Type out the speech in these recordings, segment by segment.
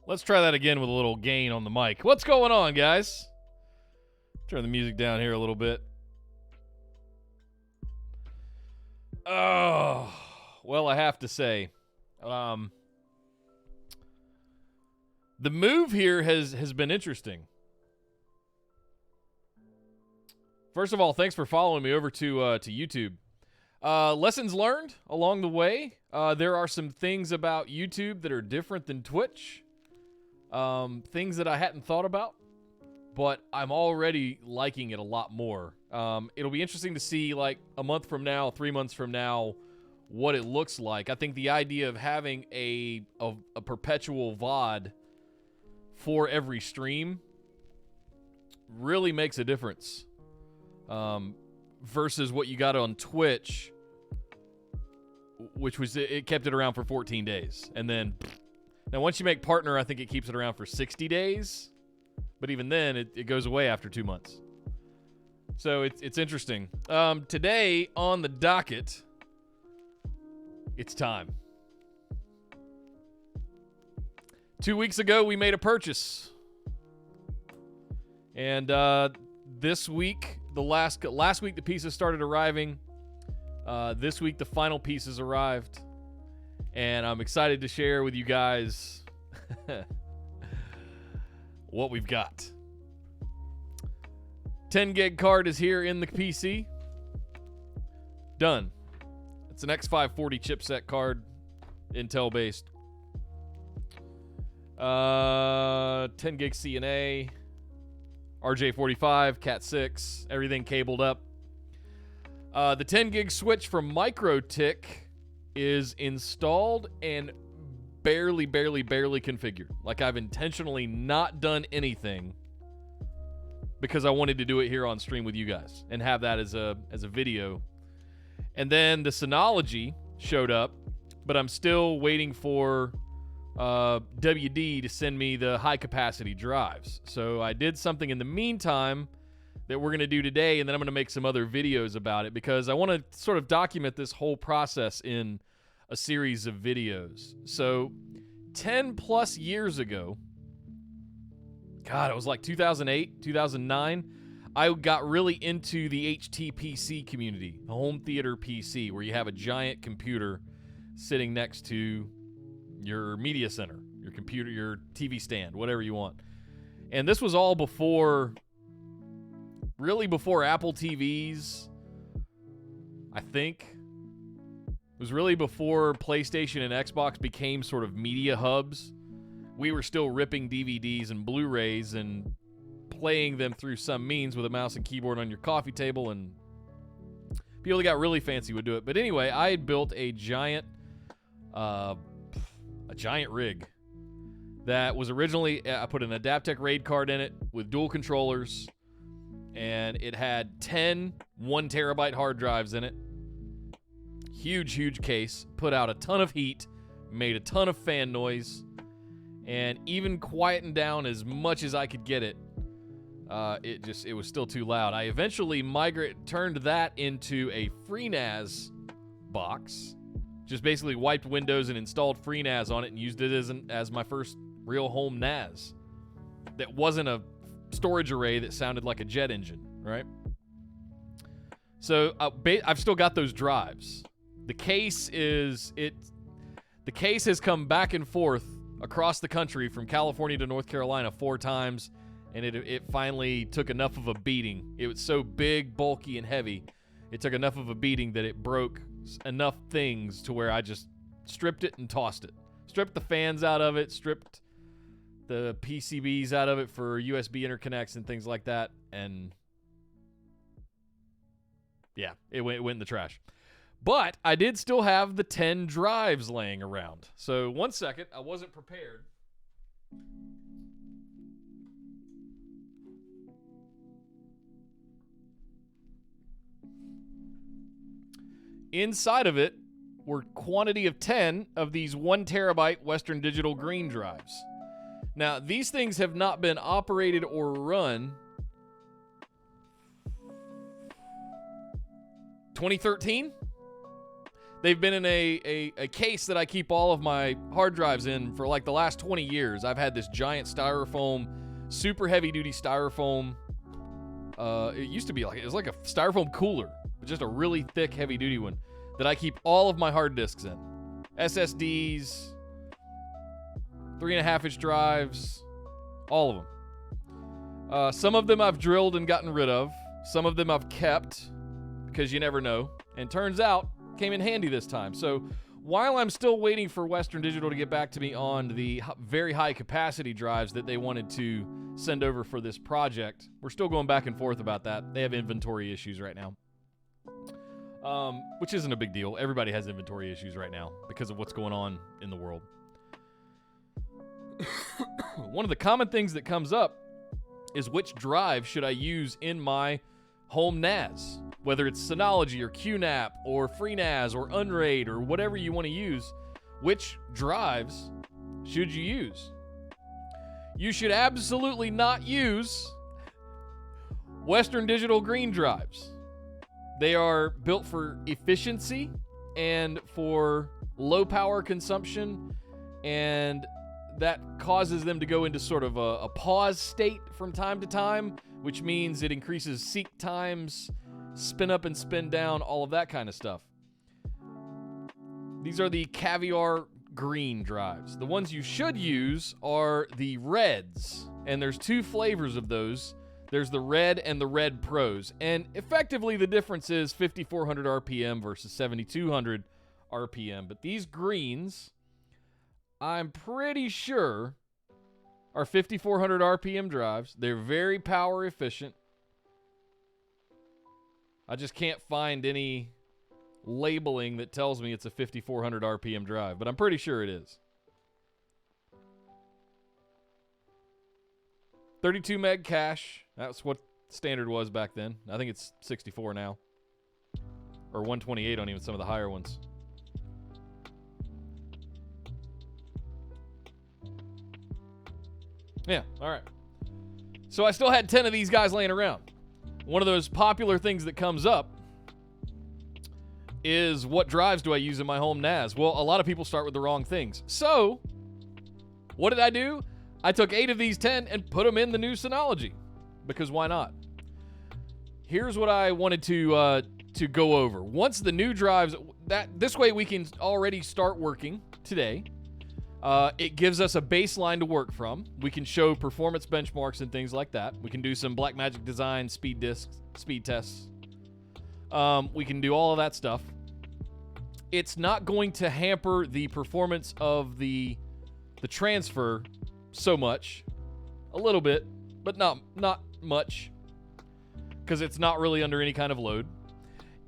Let's try that again with a little gain on the mic. What's going on, guys? Turn the music down here a little bit. Oh, well, I have to say, the move here has been interesting. First of all, thanks for following me over to YouTube. Lessons learned along the way. There are some things about YouTube that are different than Twitch. Things that I hadn't thought about, but I'm already liking it a lot more. It'll be interesting to see, like, a month from now, 3 months from now, what it looks like. I think the idea of having a perpetual VOD for every stream really makes a difference. Versus what you got on Twitch, which was, it kept it around for 14 days. And then, now once you make partner, I think it keeps it around for 60 days. But even then, it goes away after 2 months. So it's interesting. Today on the docket, it's time. 2 weeks ago, we made a purchase. And this week, last week, the pieces started arriving. This week, the final pieces arrived. And I'm excited to share with you guys what we've got. 10 gig card is here in the PC. Done. It's an X540 chipset card, Intel based. 10 gig CNA, RJ45, Cat6, everything cabled up. The 10 gig switch from Microtik is installed and barely configured. Like, I've intentionally not done anything because I wanted to do it here on stream with you guys and have that as a video. And then the Synology showed up, but I'm still waiting for WD to send me the high capacity drives. So I did something in the meantime that we're going to do today, and then I'm going to make some other videos about it because I want to sort of document this whole process in a series of videos. So 10 plus years ago, God, it was like 2008, 2009, I got really into the HTPC community, the home theater PC, where you have a giant computer sitting next to your media center, your computer, your TV stand, whatever you want. And this was all before, really before Apple TVs, I think. It was really before PlayStation and Xbox became sort of media hubs. We were still ripping DVDs and Blu-rays and playing them through some means with a mouse and keyboard on your coffee table, and people that got really fancy would do it. But anyway, I had built a giant rig that was originally, I put an Adaptec RAID card in it with dual controllers, and it had 10 1 terabyte hard drives in it. Huge case, put out a ton of heat, made a ton of fan noise, and even quietened down as much as I could get it. It was still too loud. I eventually turned that into a FreeNAS box. Just basically wiped Windows and installed FreeNAS on it and used it as my first real home NAS. That wasn't a storage array that sounded like a jet engine, right? So I've still got those drives. The case has come back and forth across the country from California to North Carolina 4 times, and it finally took enough of a beating. It was so big, bulky, and heavy. It took enough of a beating that it broke enough things to where I just stripped it and tossed it. Stripped the fans out of it, stripped the PCBs out of it for USB interconnects and things like that, and yeah, it went in the trash. But I did still have the 10 drives laying around. So 1 second, I wasn't prepared. Inside of it were quantity of 10 of these 1 terabyte Western Digital green drives. Now, these things have not been operated or run 2013. They've been in a case that I keep all of my hard drives in for like the last 20 years. I've had this giant styrofoam, super heavy-duty styrofoam. It used to be it was like a styrofoam cooler, but just a really thick, heavy-duty one that I keep all of my hard disks in. SSDs, 3.5-inch drives, all of them. Some of them I've drilled and gotten rid of. Some of them I've kept because you never know. And turns out, came in handy this time. So while I'm still waiting for Western Digital to get back to me on the very high capacity drives that they wanted to send over for this project, we're still going back and forth about that. They have inventory issues right now, which isn't a big deal. Everybody has inventory issues right now because of what's going on in the world. One of the common things that comes up is which drive should I use in my home NAS? Whether it's Synology or QNAP or FreeNAS or Unraid or whatever you want to use, which drives should you use? You should absolutely not use Western Digital green drives. They are built for efficiency and for low power consumption, and that causes them to go into sort of a pause state from time to time, which means it increases seek times, spin up and spin down, all of that kind of stuff. These are the Caviar green drives. The ones you should use are the reds, and there's 2 flavors of those. There's the red and the red pros, and effectively the difference is 5400 RPM versus 7200 RPM. But these greens, I'm pretty sure, are 5400 RPM drives. They're very power efficient. I just can't find any labeling that tells me it's a 5400 RPM drive, but I'm pretty sure it is. 32 meg cache. That's what standard was back then. I think it's 64 now. Or 128 on even some of the higher ones. Yeah, all right. So I still had 10 of these guys laying around. One of those popular things that comes up is, what drives do I use in my home NAS? Well, a lot of people start with the wrong things. So, what did I do? I took 8 of these 10 and put them in the new Synology, because why not? Here's what I wanted to go over. Once the new drives, this way we can already start working today. It gives us a baseline to work from. We can show performance benchmarks and things like that. We can do some Blackmagic Design speed tests. We can do all of that stuff. It's not going to hamper the performance of the transfer so much. A little bit, but not much, because it's not really under any kind of load.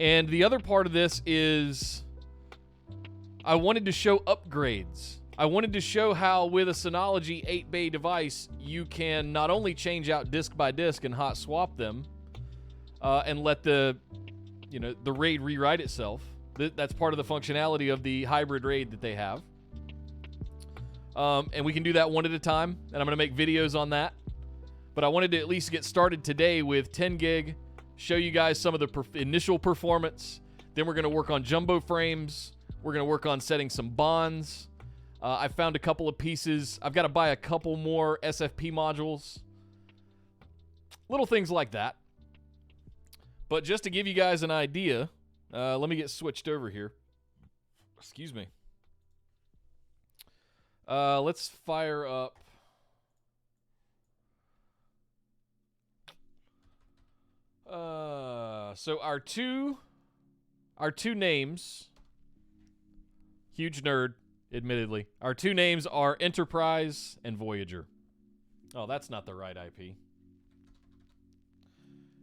And the other part of this is I wanted to show upgrades. I wanted to show how with a Synology 8-bay device, you can not only change out disk by disk and hot swap them, and let the RAID rewrite itself. That's part of the functionality of the hybrid RAID that they have. And we can do that one at a time, and I'm going to make videos on that. But I wanted to at least get started today with 10 gig, show you guys some of the initial performance. Then we're going to work on jumbo frames. We're going to work on setting some bonds. I found a couple of pieces. I've got to buy a couple more SFP modules. Little things like that. But just to give you guys an idea, let me get switched over here. Excuse me. Let's fire up. So our two names, huge nerd, admittedly. Our two names are Enterprise and Voyager. Oh, that's not the right IP.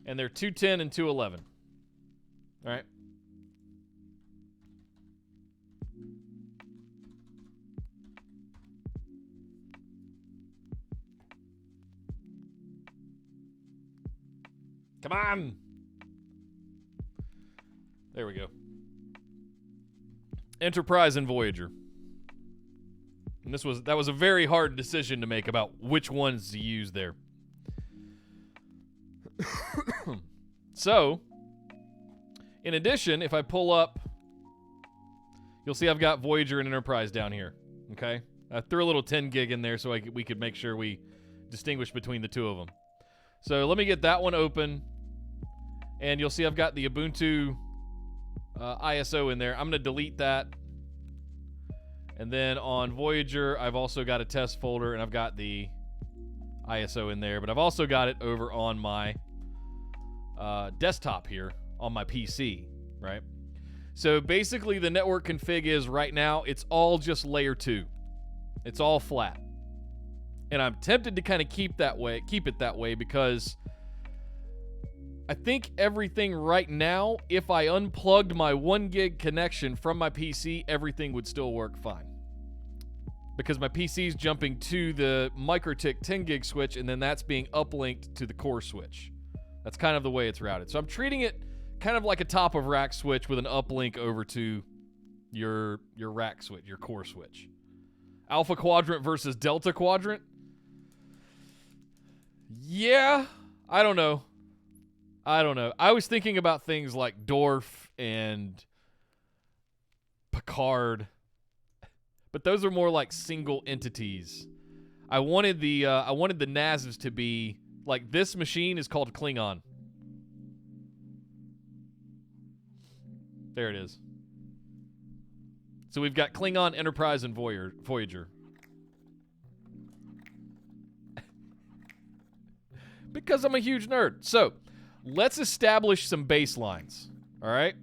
And they're 210 and 211. All right. Come on. There we go. Enterprise and Voyager. And that was a very hard decision to make about which ones to use there. So, in addition, if I pull up, you'll see I've got Voyager and Enterprise down here. Okay? I threw a little 10 gig in there so we could make sure we distinguish between the two of them. So let me get that one open, and you'll see I've got the Ubuntu ISO in there. I'm going to delete that. And then on Voyager, I've also got a test folder, and I've got the ISO in there. But I've also got it over on my desktop here on my PC, right? So basically the network config is right now, it's all just layer 2. It's all flat. And I'm tempted to kind of keep it that way because I think everything right now, if I unplugged my 1 gig connection from my PC, everything would still work fine. Because my PC is jumping to the Microtik 10 gig switch, and then that's being uplinked to the core switch. That's kind of the way it's routed. So I'm treating it kind of like a top of rack switch with an uplink over to your rack switch, your core switch. Alpha quadrant versus delta quadrant. Yeah, I don't know. I was thinking about things like Dorf and Picard, but those are more like single entities. I wanted the NASs to be like, this machine is called Klingon. There it is. So we've got Klingon, Enterprise, and Voyager. Because I'm a huge nerd. So, let's establish some baselines. All right?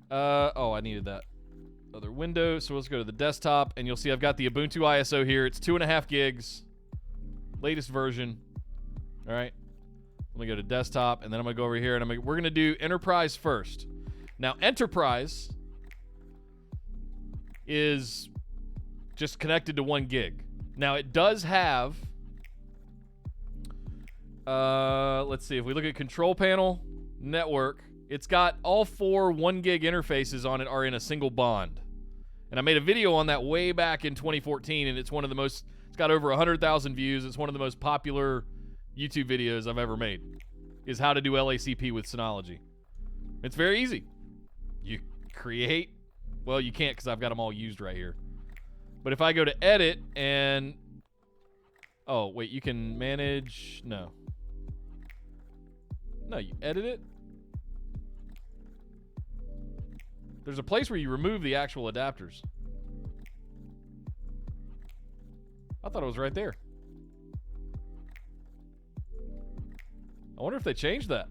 I needed that other window. So let's go to the desktop, and you'll see I've got the Ubuntu ISO here. It's 2.5 gigs. Latest version. All right? Let me go to desktop, and then I'm going to go over here, and we're going to do Enterprise first. Now, Enterprise is just connected to 1 gig. Now, it does have... let's see. If we look at control panel, network, it's got all 4 1 gig interfaces on it are in a single bond. And I made a video on that way back in 2014, and it's got over 100,000 views. It's one of the most popular YouTube videos I've ever made, is how to do LACP with Synology. It's very easy. You create, well, you can't because I've got them all used right here. But if I go to edit and, oh, wait, you can manage, no, you edit it. There's a place where you remove the actual adapters. I thought it was right there. I wonder if they changed that.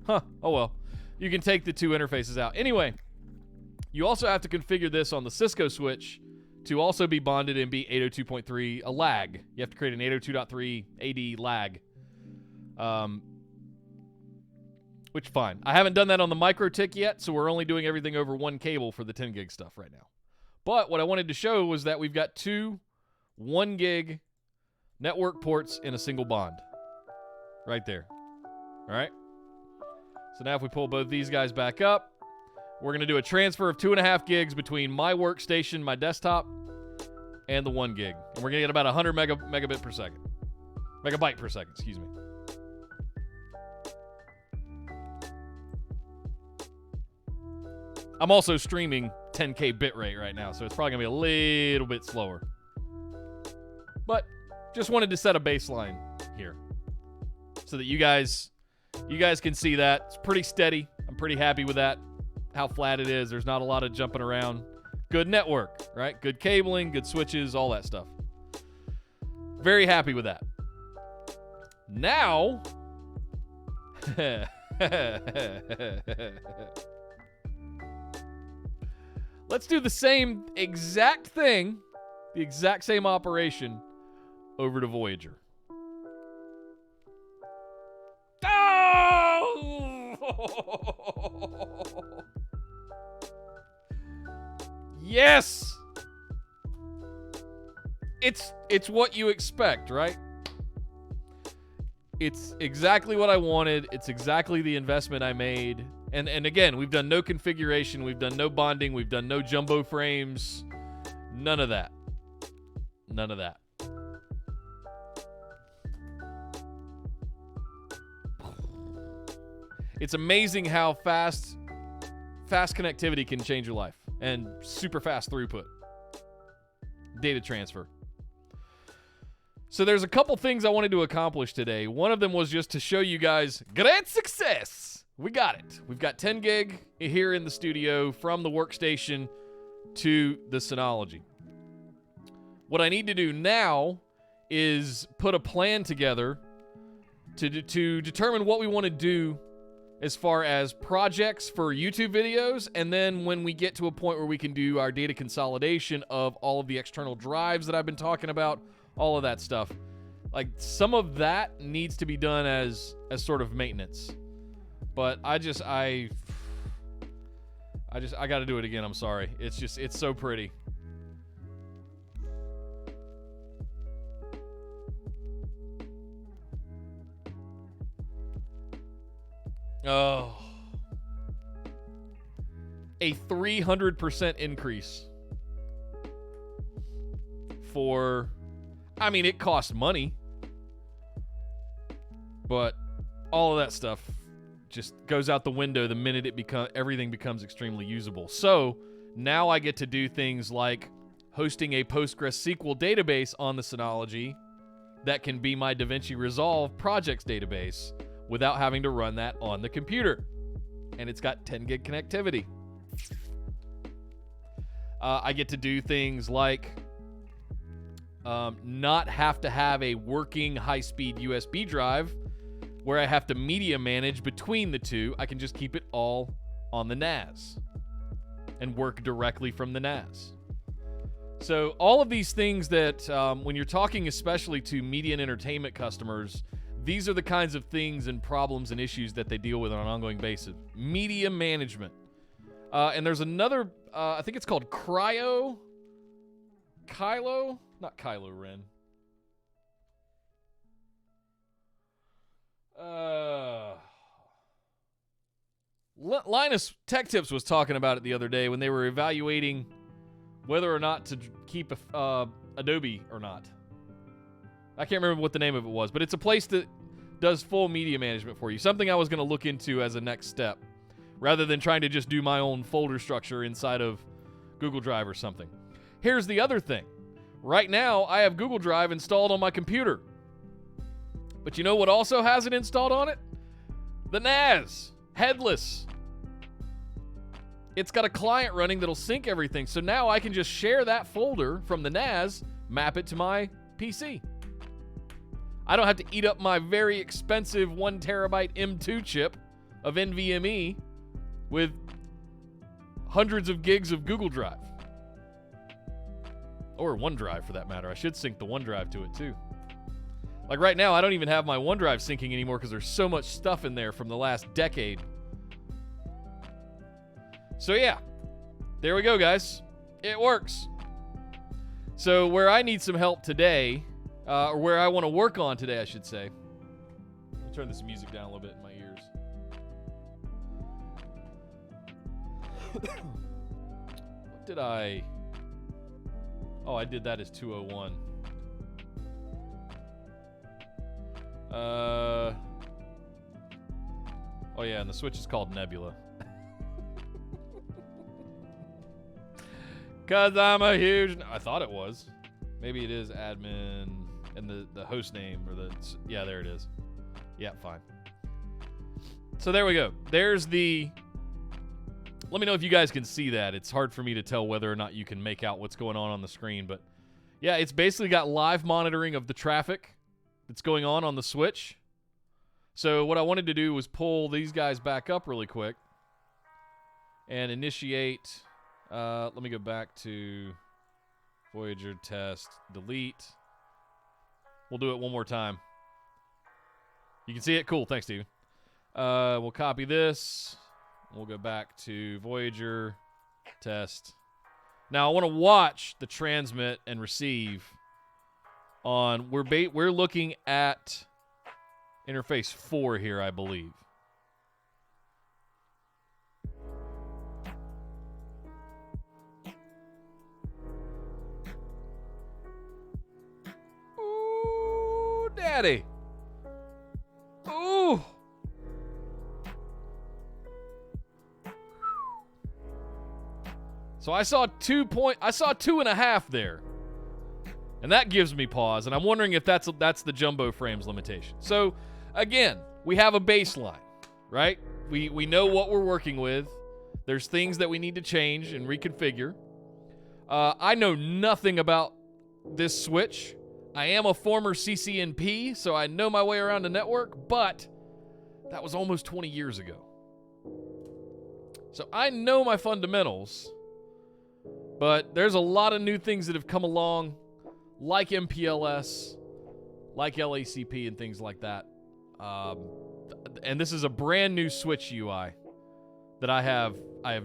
Huh. Oh well. You can take the two interfaces out. Anyway, you also have to configure this on the Cisco switch to also be bonded and be 802.3 a lag. You have to create an 802.3 AD lag. Which fine. I haven't done that on the Microtik yet, so we're only doing everything over one cable for the 10 gig stuff right now. But what I wanted to show was that we've got two 1 gig network ports in a single bond. Right there. All right? So now if we pull both these guys back up, we're going to do a transfer of 2.5 gigs between my workstation, my desktop, and the 1 gig. And we're going to get about 100 megabyte per second, excuse me. I'm also streaming 10K bitrate right now, so it's probably going to be a little bit slower. But just wanted to set a baseline here so that you guys can see that. It's pretty steady. I'm pretty happy with that, how flat it is. There's not a lot of jumping around. Good network, right? Good cabling, good switches, all that stuff. Very happy with that. Now, let's do the same exact thing, the exact same operation over to Voyager. Oh! Yes! It's what you expect, right? It's exactly what I wanted. It's exactly the investment I made. And again, we've done no configuration. We've done no bonding. We've done no jumbo frames. None of that. None of that. It's amazing how fast connectivity can change your life. And super fast throughput. Data transfer. So there's a couple things I wanted to accomplish today. One of them was just to show you guys great success. We got it. We've got 10 gig here in the studio from the workstation to the Synology. What I need to do now is put a plan together to determine what we want to do as far as projects for YouTube videos, and then when we get to a point where we can do our data consolidation of all of the external drives that I've been talking about, all of that stuff. Like, some of that needs to be done as sort of maintenance. But I got to do it again. I'm sorry. It's so pretty. Oh. A 300% increase for, I mean, it costs money, but all of that stuff just goes out the window the minute everything becomes extremely usable. So now I get to do things like hosting a PostgreSQL database on the Synology that can be my DaVinci Resolve projects database without having to run that on the computer. And it's got 10 gig connectivity. I get to do things like not have to have a working high-speed USB drive where I have to media manage between the two. I can just keep it all on the NAS and work directly from the NAS. So all of these things that when you're talking especially to media and entertainment customers, these are the kinds of things and problems and issues that they deal with on an ongoing basis. Media management. And there's another, I think it's called Kylo? Not Kylo Ren. Linus Tech Tips was talking about it the other day when they were evaluating whether or not to keep Adobe or not. I can't remember what the name of it was, but it's a place that does full media management for you. Something I was going to look into as a next step, rather than trying to just do my own folder structure inside of Google Drive or something. Here's the other thing. Right now, I have Google Drive installed on my computer. But you know what also has it installed on it? The NAS. Headless. it's got a client running that'll sync everything. So now I can just share that folder from the NAS, map it to my PC. I don't have to eat up my very expensive 1 terabyte M2 chip of NVMe with hundreds of gigs of Google Drive. Or OneDrive for that matter. I should sync the OneDrive to it too. Like right now, I don't even have my OneDrive syncing anymore because there's so much stuff in there from the last decade. So yeah, there we go, guys. It works. So where I need some help today, or where I want to work on today, I should say. I'll turn this music down a little bit in my ears. What did I... Oh, I did that as 201. Oh yeah, and the switch is called Nebula. Cause I'm a huge... I thought it was. Maybe it is admin and the host name or the... Yeah, there it is. Yeah, fine. So there we go. There's the... Let me know if you guys can see that. It's hard for me to tell whether or not you can make out what's going on the screen, but yeah, it's basically got live monitoring of the traffic that's going on the switch. So what I wanted to do was pull these guys back up really quick and initiate... let me go back to Voyager test, delete. We'll do it one more time. You can see it? Cool. Thanks, Steven. We'll copy this. We'll go back to Voyager test. Now I want to watch the transmit and receive on... We're looking at interface 4 here, I believe. Ooh, daddy. Ooh. So I saw 2.5 there. And that gives me pause, and I'm wondering if that's the jumbo frames limitation. So again, we have a baseline, right? We know what we're working with. There's things that we need to change and reconfigure. I know nothing about this switch. I am a former CCNP, so I know my way around the network, but that was almost 20 years ago. So I know my fundamentals, but there's a lot of new things that have come along, like MPLS, like LACP and things like that. And this is a brand new switch UI that I have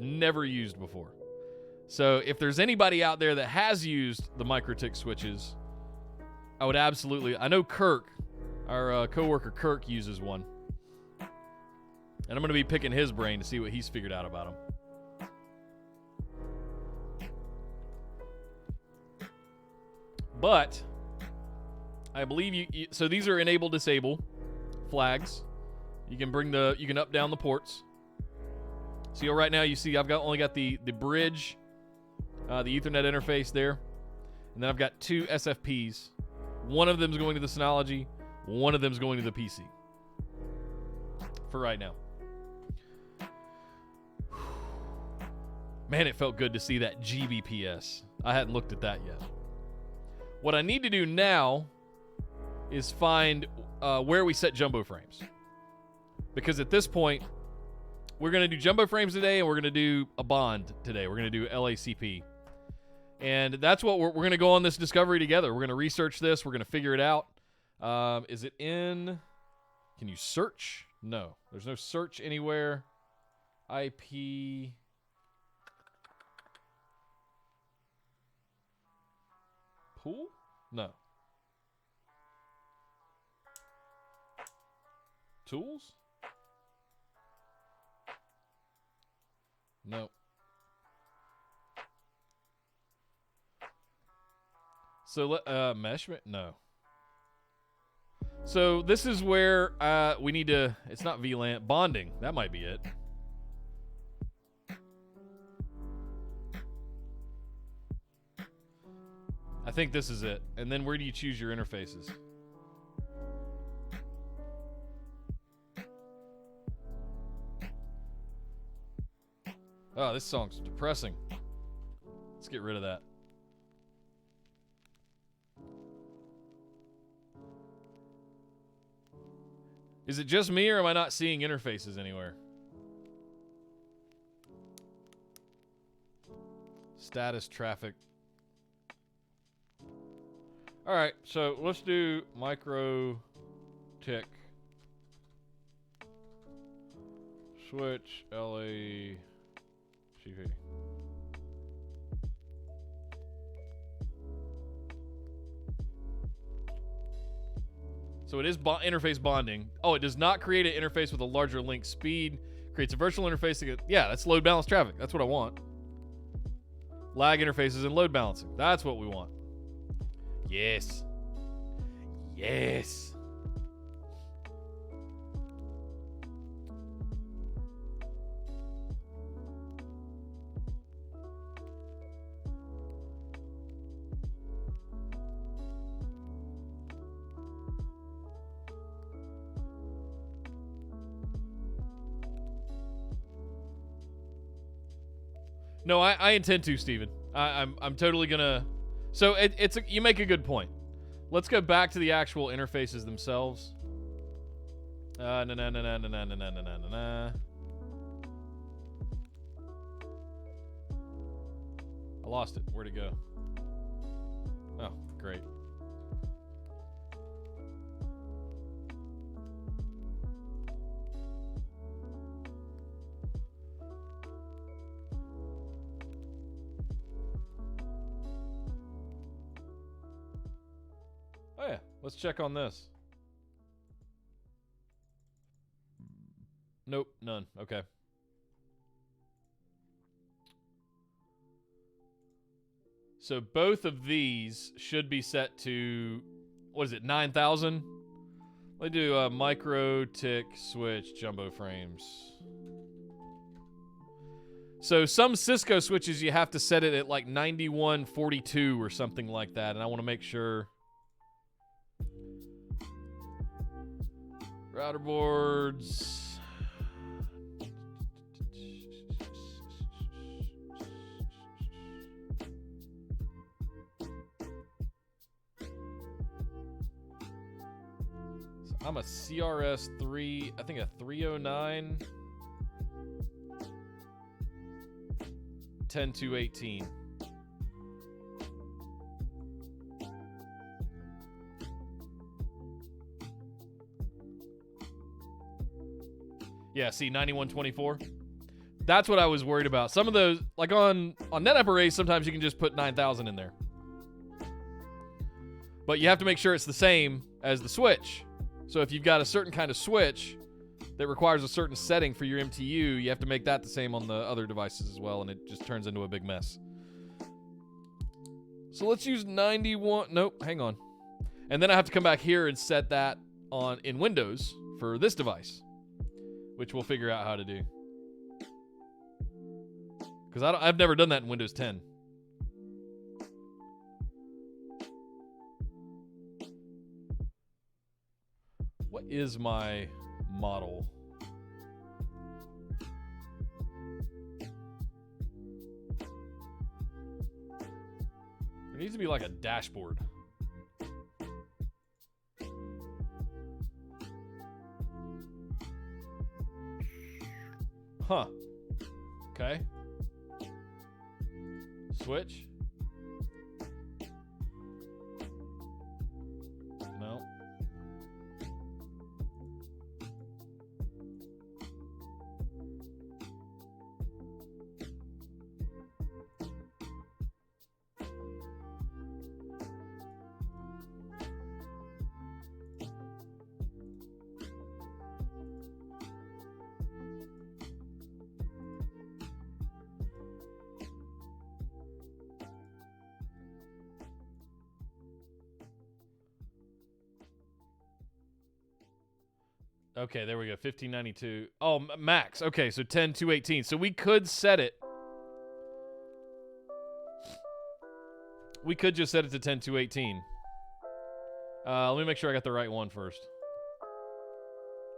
never used before. So if there's anybody out there that has used the Microtik switches, I would absolutely... I know Kirk, our coworker Kirk, uses one. And I'm going to be picking his brain to see what he's figured out about them. But I believe you so these are enable disable flags. You can up down the ports. So right now you see I've only got the bridge, the Ethernet interface there, and then I've got 2 SFPs. One of them's going to the Synology, one of them's going to the PC. For right now. Man, it felt good to see that GBPS. I hadn't looked at that yet. What I need to do now is find where we set jumbo frames. Because at this point, we're going to do jumbo frames today, and we're going to do a bond today. We're going to do LACP. And that's what we're going to go on this discovery together. We're going to research this. We're going to figure it out. Is it in... Can you search? No. There's no search anywhere. IP... Pool? No. Tools? No. So, meshment? No. So, this is where we need to... It's not VLAN. Bonding. That might be it. I think this is it. And then where do you choose your interfaces? Oh, this song's depressing. Let's get rid of that. Is it just me, or am I not seeing interfaces anywhere? Status traffic. All right, so let's do Microtik switch LA CP. So it is interface bonding. Oh, it does not create an interface with a larger link speed. Creates a virtual interface to get, yeah, that's load balance traffic. That's what I want. Lag interfaces and load balancing. That's what we want. Yes. Yes. No, I intend to, Steven. I'm totally gonna. So you make a good point. Let's go back to the actual interfaces themselves. I lost it. Where'd it go? Oh, great. Oh yeah, let's check on this. Nope, none. Okay. So both of these should be set to, what is it, 9,000? Let me do a Microtik switch jumbo frames. So some Cisco switches you have to set it at like 9142 or something like that, and I want to make sure. Router boards. So I'm a CRS3, I think a 309 10218. Yeah, see, 9124. That's what I was worried about. Some of those, like on NetApp arrays, sometimes you can just put 9,000 in there. But you have to make sure it's the same as the switch. So if you've got a certain kind of switch that requires a certain setting for your MTU, you have to make that the same on the other devices as well, and it just turns into a big mess. So let's use 91. Nope, hang on. And then I have to come back here and set that on in Windows for this device, which we'll figure out how to do. Because I've never done that in Windows 10. What is my model? There needs to be like a dashboard. Huh. Okay. Switch. No. Okay, there we go. 1592. Oh, max. Okay, so 10218. So we could set it. We could just set it to 10218. Let me make sure I got the right one first.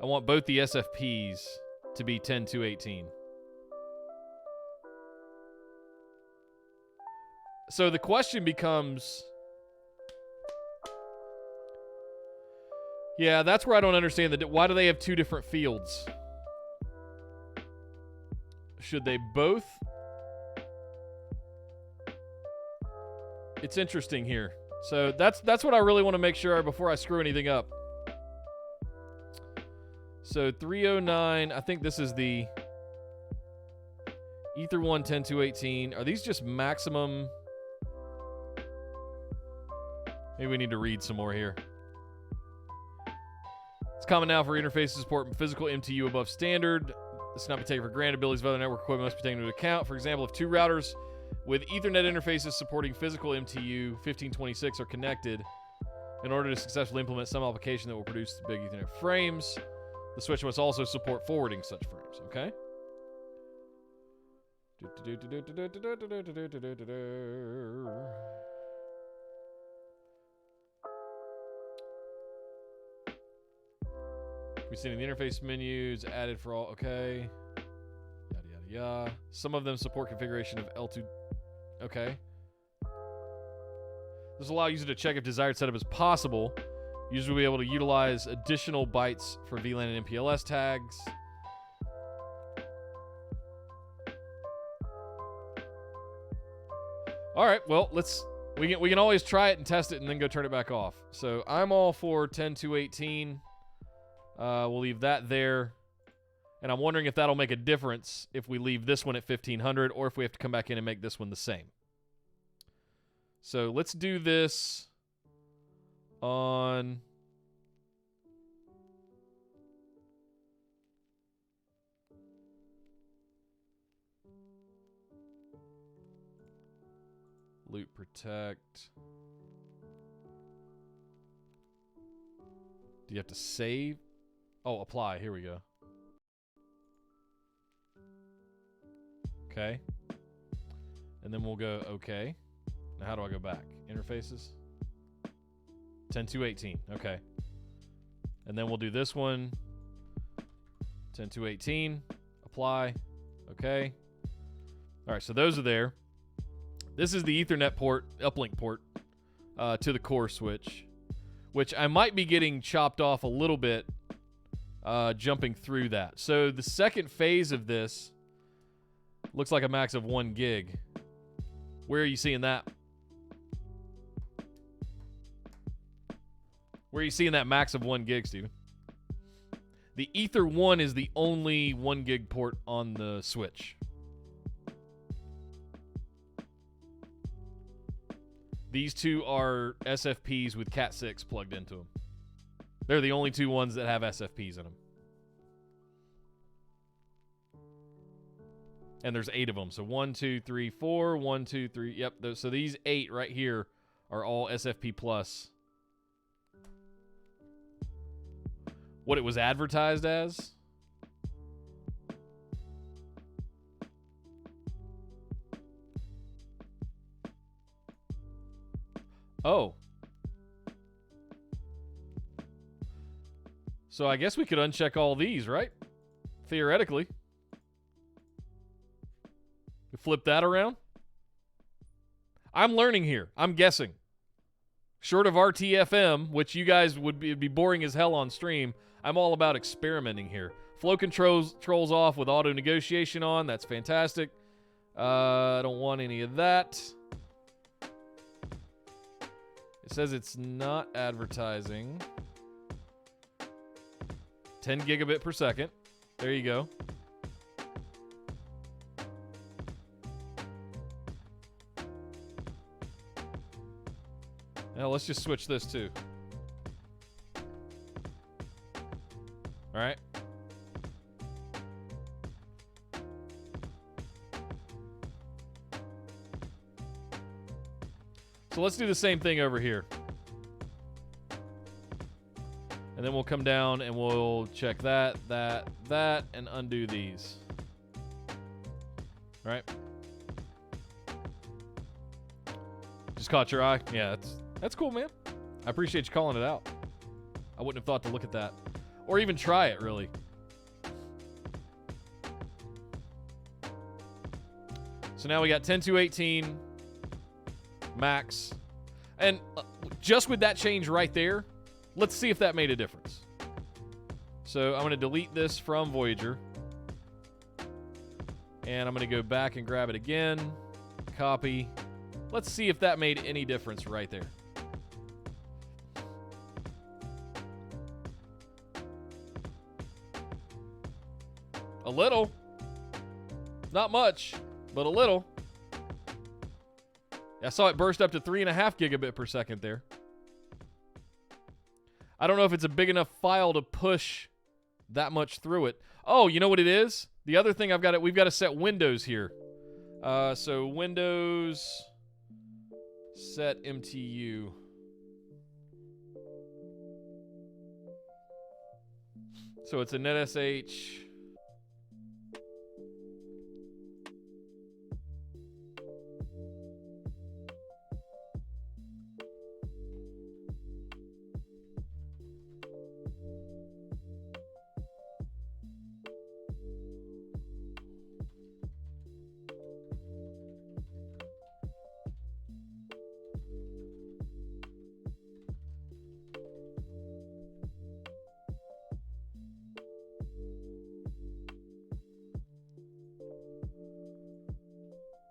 I want both the SFPs to be 10218. So the question becomes... Yeah, that's where I don't understand. Why do they have two different fields? Should they both? It's interesting here. So that's what I really want to make sure before I screw anything up. So 309, I think this is the Ether 1 10218. Are these just maximum? Maybe we need to read some more here. It's common now for interfaces to support physical MTU above standard. This cannot be taken for granted. Abilities of other network equipment must be taken into account. For example, if two routers with Ethernet interfaces supporting physical MTU 1526 are connected, in order to successfully implement some application that will produce big Ethernet frames, the switch must also support forwarding such frames, okay? We see in the interface menus added for all, okay. Yada, yada, yada. Some of them support configuration of L2, okay. This will allow users to check if desired setup is possible. Users will be able to utilize additional bytes for VLAN and MPLS tags. All right, well, we can always try it and test it and then go turn it back off. So I'm all for 10.2.18. We'll leave that there. And I'm wondering if that'll make a difference if we leave this one at 1500 or if we have to come back in and make this one the same. So let's do this on... Loop protect. Do you have to save? Oh, apply. Here we go. Okay. And then we'll go okay. Now how do I go back? Interfaces. 10.2.18. Okay. And then we'll do this one. 10.2.18. Apply. Okay. All right, so those are there. This is the Ethernet port, uplink port, to the core switch, which I might be getting chopped off a little bit jumping through that. So the second phase of this looks like a max of 1 gig. Where are you seeing that? Where are you seeing that max of 1 gig, Steven? The Ether 1 is the only 1 gig port on the switch. These two are SFPs with Cat6 plugged into them. They're the only two ones that have SFPs in them. And there's 8 of them. So 1, 2, 3, 4, 1, 2, 3. Yep. So these 8 right here are all SFP plus. What it was advertised as? Oh. So I guess we could uncheck all these, right? Theoretically. We flip that around. I'm learning here. I'm guessing. Short of RTFM, which you guys would be boring as hell on stream, I'm all about experimenting here. Flow controls off with auto negotiation on. That's fantastic. I don't want any of that. It says it's not advertising. 10 gigabit per second. There you go. Now let's just switch this too. All right. So let's do the same thing over here. And then we'll come down and we'll check that, and undo these. All right. Just caught your eye? Yeah, that's cool, man. I appreciate you calling it out. I wouldn't have thought to look at that. Or even try it, really. So now we got 10.2.18. max. And just with that change right there, let's see if that made a difference. So I'm going to delete this from Voyager. And I'm going to go back and grab it again. Copy. Let's see if that made any difference right there. A little. Not much, but a little. I saw it burst up to 3.5 gigabit per second there. I don't know if it's a big enough file to push that much through it. Oh, you know what it is? The other thing we've got to set Windows here. So Windows set MTU. So it's a NetSH.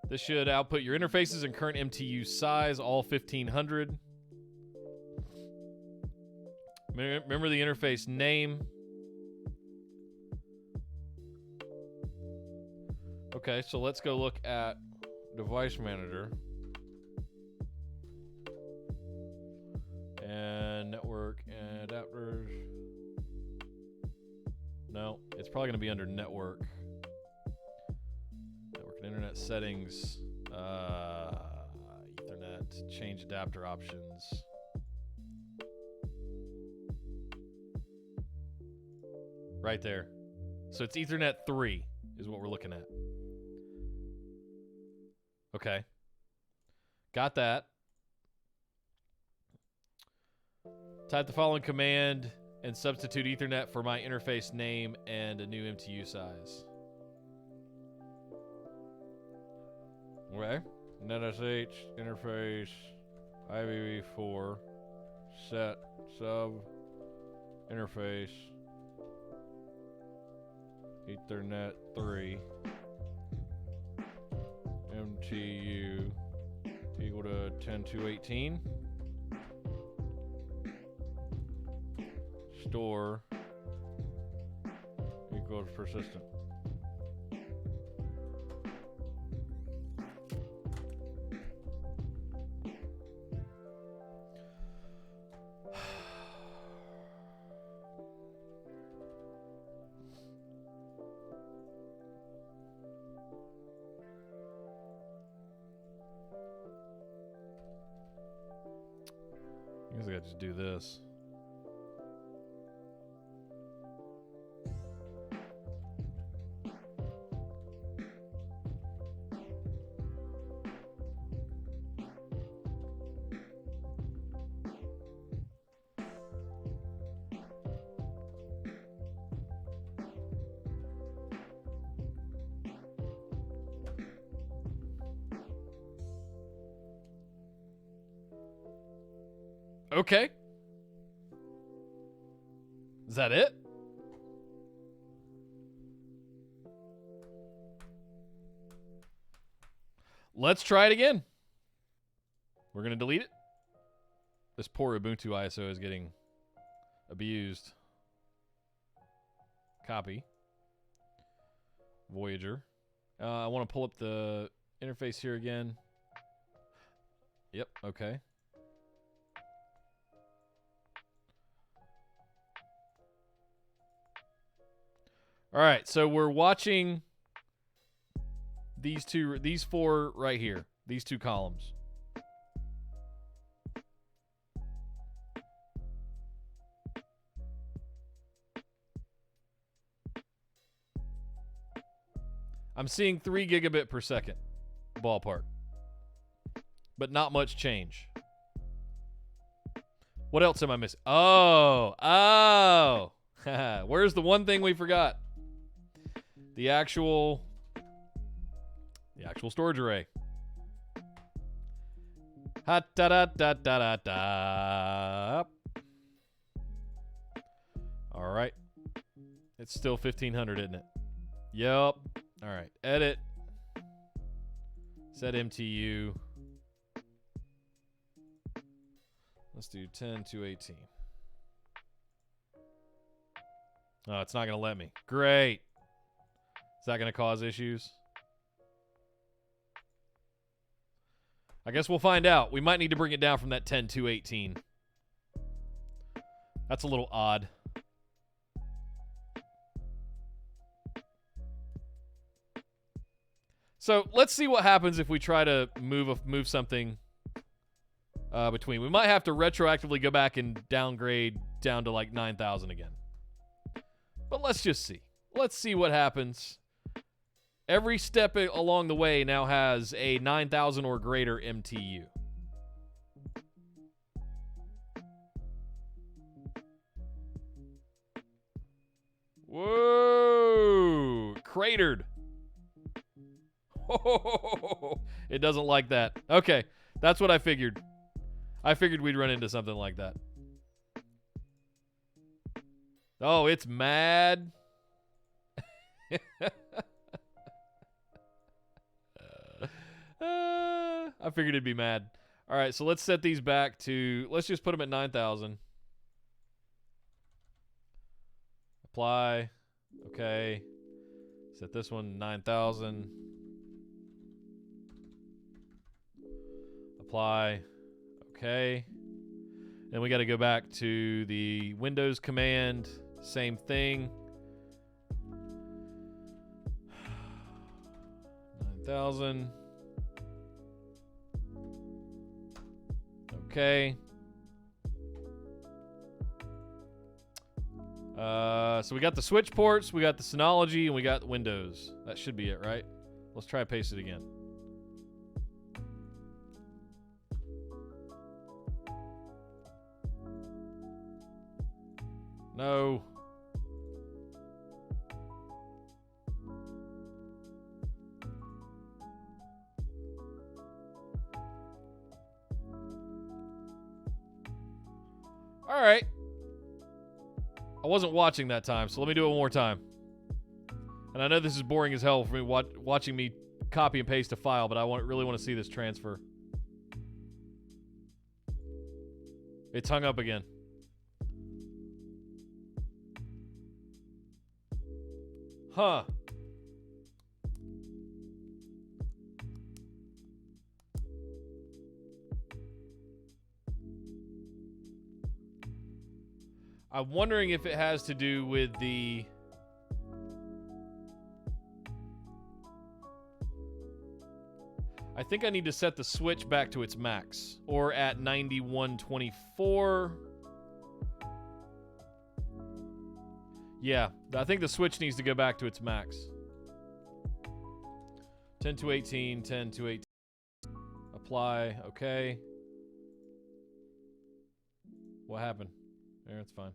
This should output your interfaces and current MTU size, all 1500. Remember the interface name. Okay, so let's go look at Device Manager. And network and adapters. No, it's probably going to be under network. Internet settings, Ethernet, change adapter options. Right there. So it's Ethernet 3 is what we're looking at. Okay. Got that. Type the following command and substitute Ethernet for my interface name and a new MTU size. Okay. NetSH interface IPv4 set sub interface Ethernet 3 MTU equal to 10.2.18. Store equals persistent. I guess I gotta just do this. Okay. Is that it? Let's try it again. We're going to delete it. This poor Ubuntu ISO is getting abused. Copy. Voyager. I want to pull up the interface here again. Yep, okay. All right, so we're watching these four right here, these two columns. I'm seeing 3 gigabit per second, ballpark, but not much change. What else am I missing? Oh, where's the one thing we forgot? The actual storage array. Ha da da da da da da. All right. It's still 1500, isn't it? Yep. All right. Edit. Set MTU. Let's do 10.218. Oh, it's not going to let me. Great. Is that going to cause issues? I guess we'll find out. We might need to bring it down from that 10.218. That's a little odd. So let's see what happens if we try to move something between. We might have to retroactively go back and downgrade down to like 9,000 again. But let's just see. Let's see what happens. Every step along the way now has a 9,000 or greater MTU. Whoa! Cratered. It doesn't like that. Okay, that's what I figured. I figured we'd run into something like that. Oh, it's mad. I figured it'd be mad. All right, so let's set these back to, let's just put them at 9,000. Apply. Okay. Set this one 9,000. Apply. Okay. Then we got to go back to the Windows command. Same thing. 9,000. Okay. So we got the switch ports, we got the Synology, and we got Windows. That should be it, right? Let's try to paste it again. No. All right. I wasn't watching that time, so let me do it one more time. And I know this is boring as hell for me watching me copy and paste a file, but I really want to see this transfer. It's hung up again. Huh. I'm wondering if it has to do with the... I think I need to set the switch back to its max, or at 9124. Yeah, I think the switch needs to go back to its max. 10.218, 10.218. Apply, okay. What happened? There, it's fine.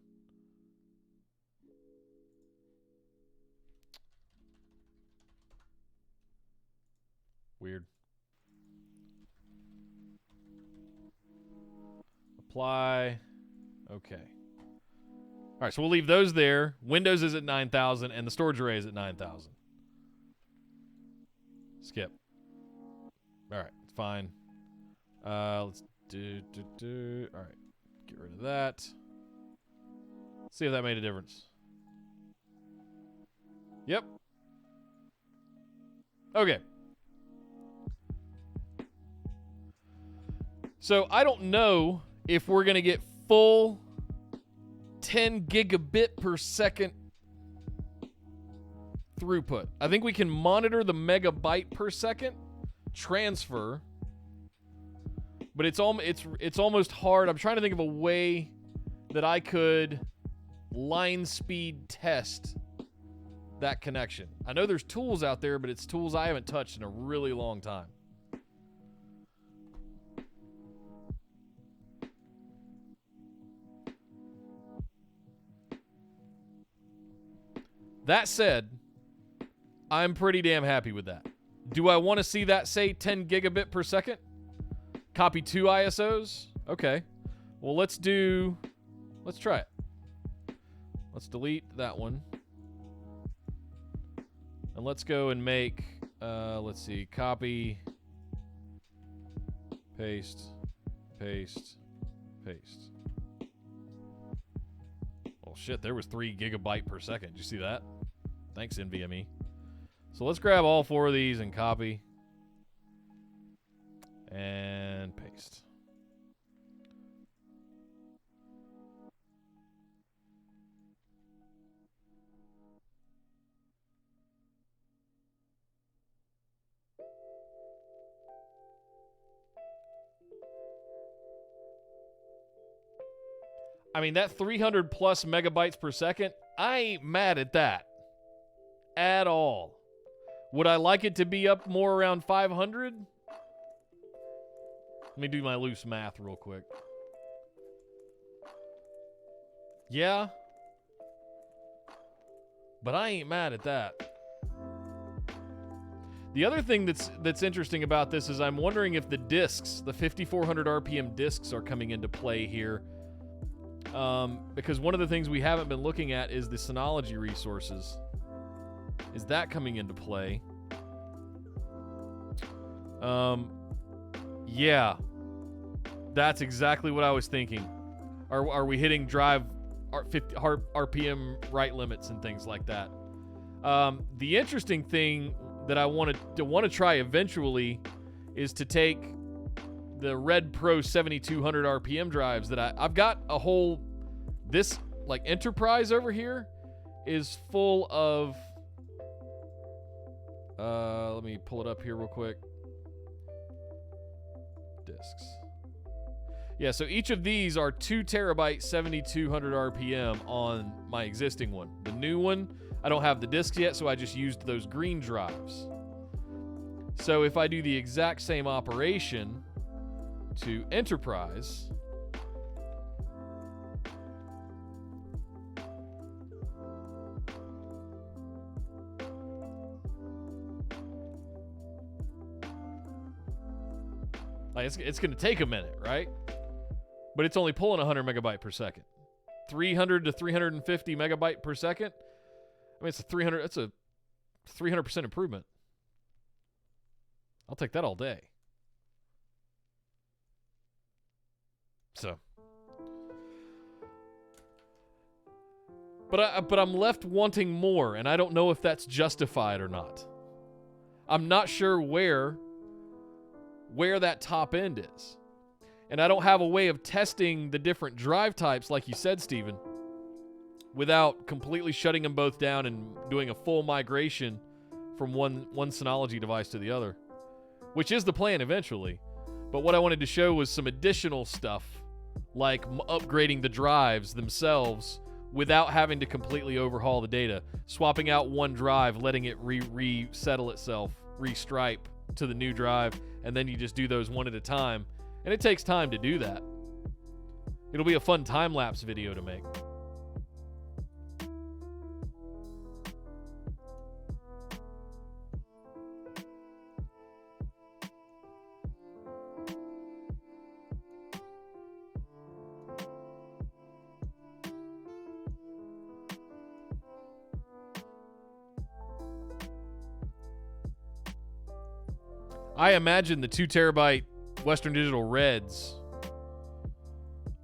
Weird. Apply. Okay. All right, so we'll leave those there. Windows is at 9,000, and the storage array is at 9,000. Skip. All right, it's fine. Let's do. All right, get rid of that. See if that made a difference. Yep. Okay. So I don't know if we're going to get full 10 gigabit per second throughput. I think we can monitor the megabyte per second transfer, but it's almost hard. I'm trying to think of a way that I could line speed test that connection. I know there's tools out there, but it's tools I haven't touched in a really long time. That said, I'm pretty damn happy with that. Do I want to see that say 10 gigabit per second? Copy 2 ISOs? Okay. Well, let's try it. Let's delete that one. And let's go and make, let's see, copy, paste, paste, paste. Oh shit, there was 3 gigabyte per second. Did you see that? Thanks, NVMe. So let's grab all 4 of these and copy. And paste. I mean, that 300 plus megabytes per second, I ain't mad at that. At all. Would I like it to be up more around 500? Let me do my loose math real quick. Yeah. But I ain't mad at that. The other thing that's interesting about this is I'm wondering if the discs, the 5400 RPM discs, are coming into play here. Because one of the things we haven't been looking at is the Synology resources. Is that coming into play? Yeah. That's exactly what I was thinking. Are we hitting drive 50 RPM write limits and things like that? The interesting thing that I want to try eventually is to take the Red Pro 7200 RPM drives that I've got a whole, this like enterprise over here is full of, let me pull it up here real quick. Discs. Yeah, so each of these are 2 terabyte 7200 RPM on my existing one. The new one, I don't have the discs yet, so I just used those green drives. So if I do the exact same operation to enterprise, like it's going to take a minute, right? But it's only pulling 100 megabyte per second. 300 to 350 megabyte per second. I mean, it's a 300% improvement. I'll take that all day. So, but I'm left wanting more, and I don't know if that's justified or not. I'm not sure where that top end is. And I don't have a way of testing the different drive types, like you said, Steven, without completely shutting them both down and doing a full migration from one Synology device to the other, which is the plan eventually. But what I wanted to show was some additional stuff, like upgrading the drives themselves without having to completely overhaul the data, swapping out one drive, letting it resettle itself, restripe to the new drive, and then you just do those one at a time. And it takes time to do that. It'll be a fun time-lapse video to make. I imagine the 2 terabyte Western Digital Reds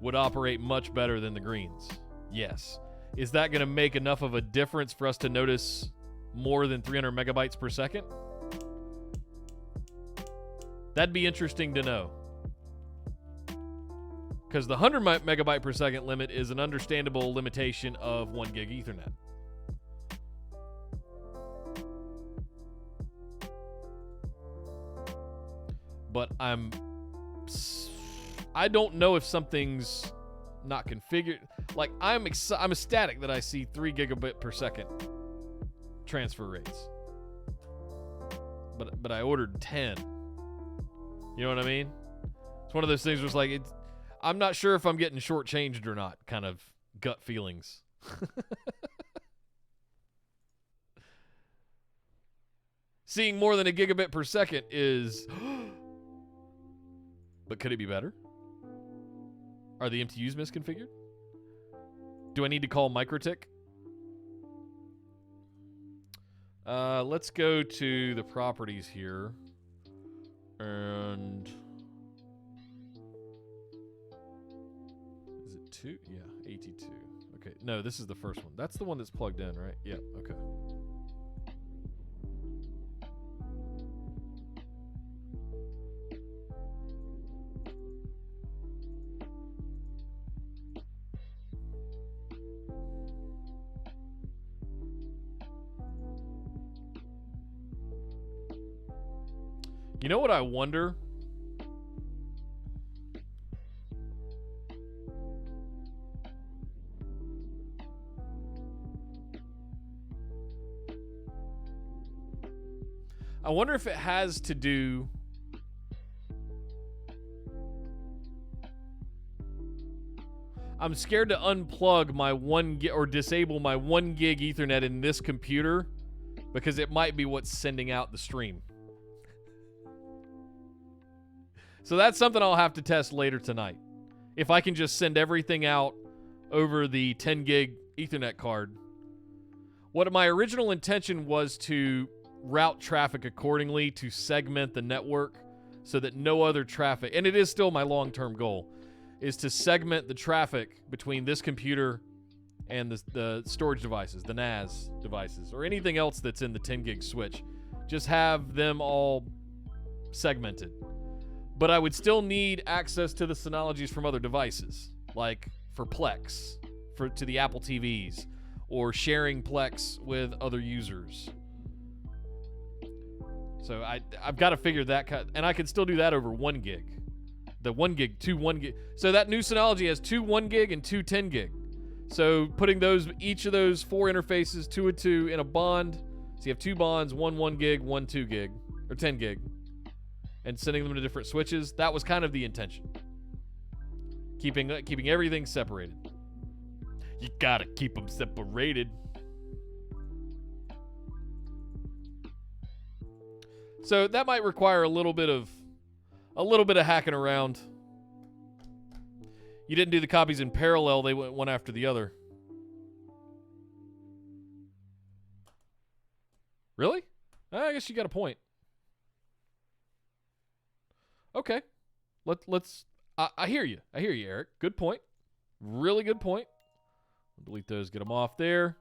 would operate much better than the greens. Yes. Is that going to make enough of a difference for us to notice more than 300 megabytes per second? That'd be interesting to know. Because the 100 megabyte per second limit is an understandable limitation of 1 gig Ethernet. But I don't know if something's not configured. Like, I'm ecstatic that I see 3 gigabit per second transfer rates. But I ordered 10. You know what I mean? It's one of those things where it's like, I'm not sure if I'm getting shortchanged or not, kind of gut feelings. Seeing more than a gigabit per second is... But could it be better? Are the MTUs misconfigured? Do I need to call Microtik? Let's go to the properties here. And... is it 2? Yeah, AT2. Okay, no, this is the first one. That's the one that's plugged in, right? Yeah, okay. You know what I wonder? I wonder if it has to do... I'm scared to unplug my 1 gig or disable my 1 gig Ethernet in this computer because it might be what's sending out the stream. So that's something I'll have to test later tonight. If I can just send everything out over the 10 gig Ethernet card. What my original intention was to route traffic accordingly to segment the network so that no other traffic, and it is still my long-term goal, is to segment the traffic between this computer and the storage devices, the NAS devices, or anything else that's in the 10 gig switch. Just have them all segmented. But I would still need access to the Synologies from other devices, like for Plex, to the Apple TVs, or sharing Plex with other users. So I've got to figure that, and I can still do that over 1 gig. The 1 gig, 2 1 gig. So that new Synology has 2 1 gig and 2 10 gig. So putting each of those 4 interfaces, 2 and 2, in a bond. So you have 2 bonds, 1 1 gig, 1 2 gig, or 10 gig. And sending them to different switches. That was kind of the intention. Keeping everything separated. You gotta keep them separated. So that might require a little bit of hacking around. You didn't do the copies in parallel, they went one after the other. Really? I guess you got a point. Okay. Let's I hear you. I hear you, Eric. Good point. Really good point. I'll delete those, get them off there.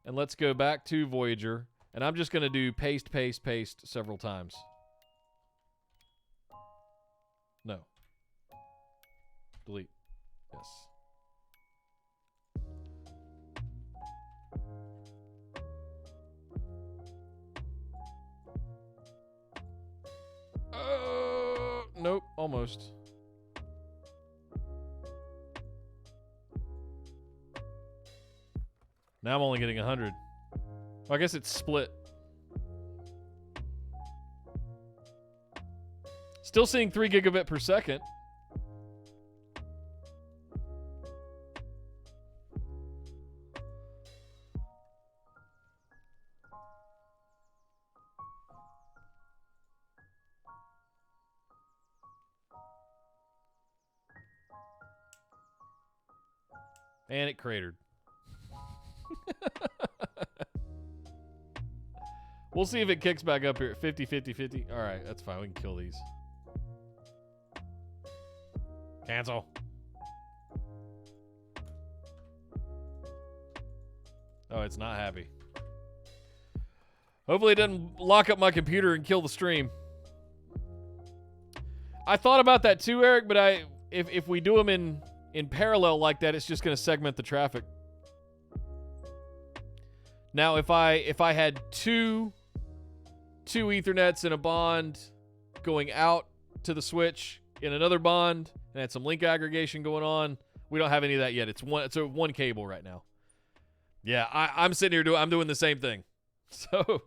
And let's go back to Voyager. And I'm just going to do paste, paste, paste several times. No. Delete. Yes. Nope, almost. Now I'm only getting 100. Well, I guess it's split. Still seeing 3 gigabit per second. And it cratered. We'll see if it kicks back up here at 50, 50, 50. All right, that's fine. We can kill these. Cancel. Oh, it's not happy. Hopefully it doesn't lock up my computer and kill the stream. I thought about that too, Eric, but if we do them in parallel like that, it's just going to segment the traffic. Now, if I had two Ethernets in a bond going out to the switch in another bond and had some link aggregation going on, we don't have any of that yet. It's one cable right now. Yeah, I'm sitting here I'm doing the same thing. So,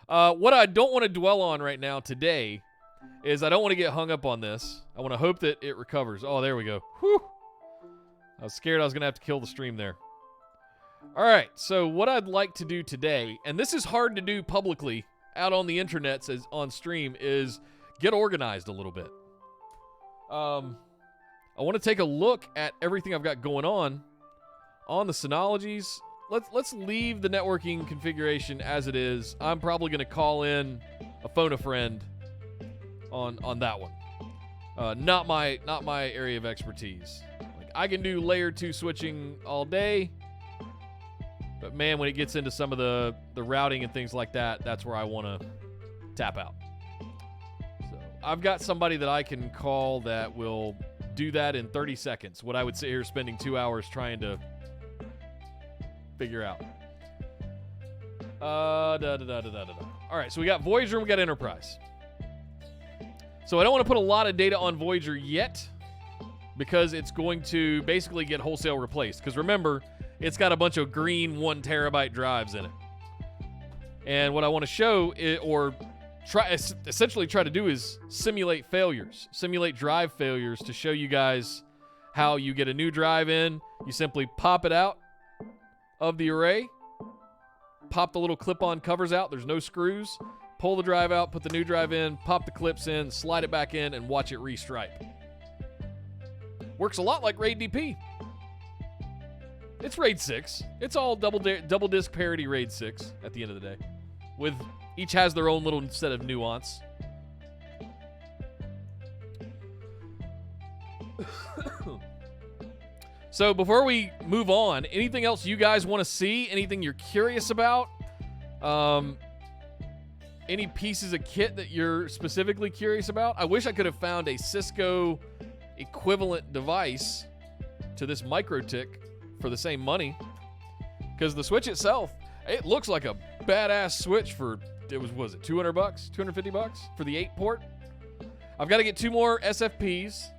what I don't want to dwell on right now today is I don't want to get hung up on this. I want to hope that it recovers. Oh, there we go. Whew. I was scared I was going to have to kill the stream there. All right, so what I'd like to do today, and this is hard to do publicly out on the internets as on stream, is get organized a little bit. I want to take a look at everything I've got going on the Synologies. Let's leave the networking configuration as it is. I'm probably going to call in a phone a friend on that one. Not my area of expertise. Like, I can do layer 2 switching all day, but man, when it gets into some of the routing and things like that, that's where I want to tap out. So I've got somebody that I can call that will do that in 30 seconds. What I would sit here spending 2 hours trying to figure out. All right, so we got Voyager and we got Enterprise. So I don't want to put a lot of data on Voyager yet because it's going to basically get wholesale replaced. Because remember, it's got a bunch of green 1 terabyte drives in it. And what I want to show essentially try to do is simulate drive failures to show you guys how you get a new drive in. You simply pop it out of the array, pop the little clip-on covers out. There's no screws. Pull the drive out, put the new drive in, pop the clips in, slide it back in, and watch it restripe. Works a lot like RAID DP. It's RAID 6. It's all double disk parity RAID 6 at the end of the day. With each has their own little set of nuance. So before we move on, anything else you guys want to see? Anything you're curious about? Any pieces of kit that you're specifically curious about? I wish I could have found a Cisco equivalent device to this Microtik for the same money. Because the switch itself, it looks like a badass switch for, was it $200, $250 for the 8-port? I've got to get 2 more SFPs,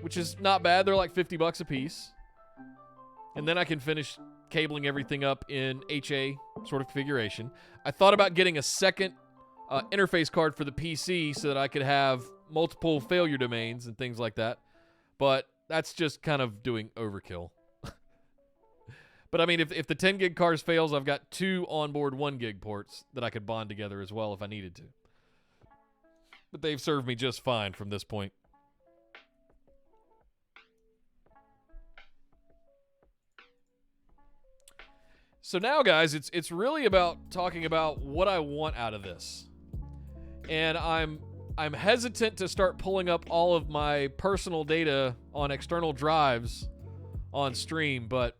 which is not bad. They're like $50 a piece. And then I can finish cabling everything up in HA sort of configuration. I thought about getting a second interface card for the PC so that I could have multiple failure domains and things like that. But that's just kind of doing overkill. But I mean, if the 10 gig cars fails, I've got 2 onboard 1 gig ports that I could bond together as well if I needed to. But they've served me just fine from this point. So now, guys, it's really about talking about what I want out of this. And I'm hesitant to start pulling up all of my personal data on external drives on stream, but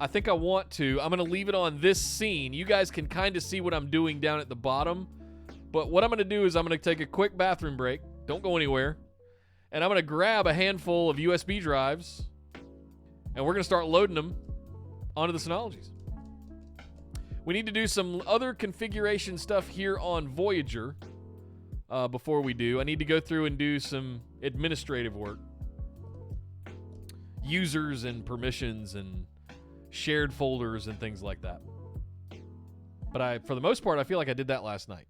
I think I want to. I'm going to leave it on this scene. You guys can kind of see what I'm doing down at the bottom. But what I'm going to do is I'm going to take a quick bathroom break. Don't go anywhere. And I'm going to grab a handful of USB drives, and we're going to start loading them onto the Synologies. We need to do some other configuration stuff here on Voyager before we do. I need to go through and do some administrative work. Users and permissions and shared folders and things like that. But for the most part, I feel like I did that last night.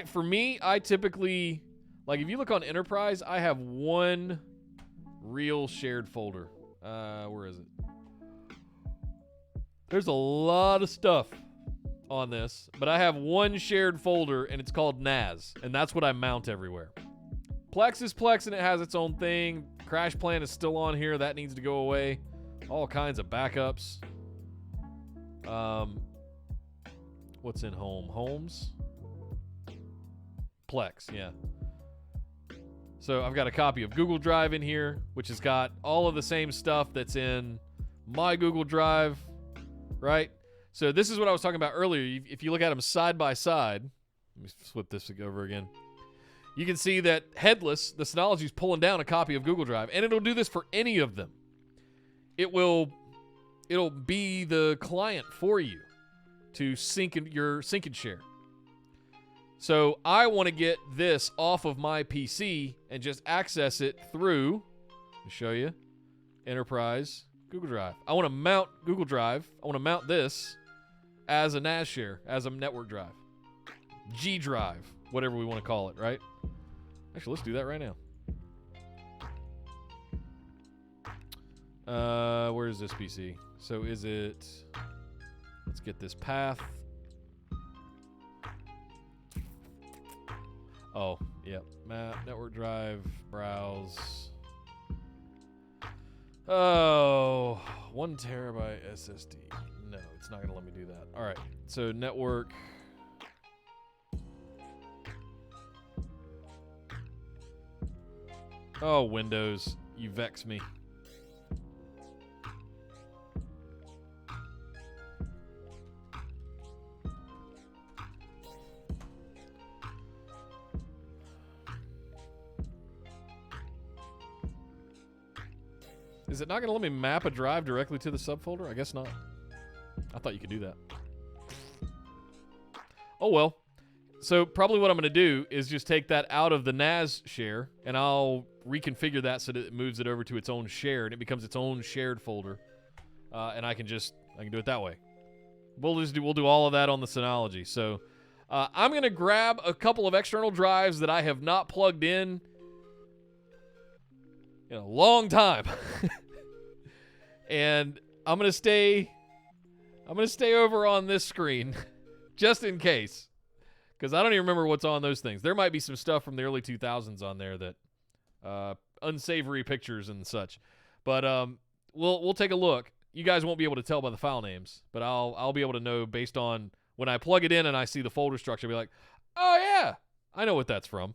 For me, I typically, like if you look on Enterprise, I have 1 real shared folder. Where is it? There's a lot of stuff on this, but I have 1 shared folder, and it's called NAS, and that's what I mount everywhere. Plex is Plex, and it has its own thing. Crash Plan is still on here. That needs to go away. All kinds of backups. What's in Home? Homes? Plex, yeah. So I've got a copy of Google Drive in here, which has got all of the same stuff that's in my Google Drive, right? So this is what I was talking about earlier. If you look at them side by side, let me flip this over again. You can see that headless, the Synology is pulling down a copy of Google Drive, and it'll do this for any of them. It'll be the client for you to sync and share. So I want to get this off of my PC and just access it through, to show you, Enterprise Google Drive. I want to mount Google Drive. I want to mount this as a NAS share, as a network drive. G drive, whatever we want to call it, right? Actually, let's do that right now. Where is this PC? So is it... Let's get this path. Oh, yep. Map, network drive, browse. Oh, 1 terabyte SSD. No, it's not going to let me do that. All right, so network. Oh, Windows, you vex me. Is it not going to let me map a drive directly to the subfolder? I guess not. I thought you could do that. Oh, well. So probably what I'm going to do is just take that out of the NAS share, and I'll reconfigure that so that it moves it over to its own share, and it becomes its own shared folder. And I can do it that way. We'll do all of that on the Synology. So I'm going to grab a couple of external drives that I have not plugged in a long time. And I'm going to stay over on this screen just in case, because I don't even remember what's on those things. There might be some stuff from the early 2000s on there that unsavory pictures and such. But we'll take a look. You guys won't be able to tell by the file names, but I'll be able to know based on when I plug it in and I see the folder structure. I'll be like, oh yeah, I know what that's from.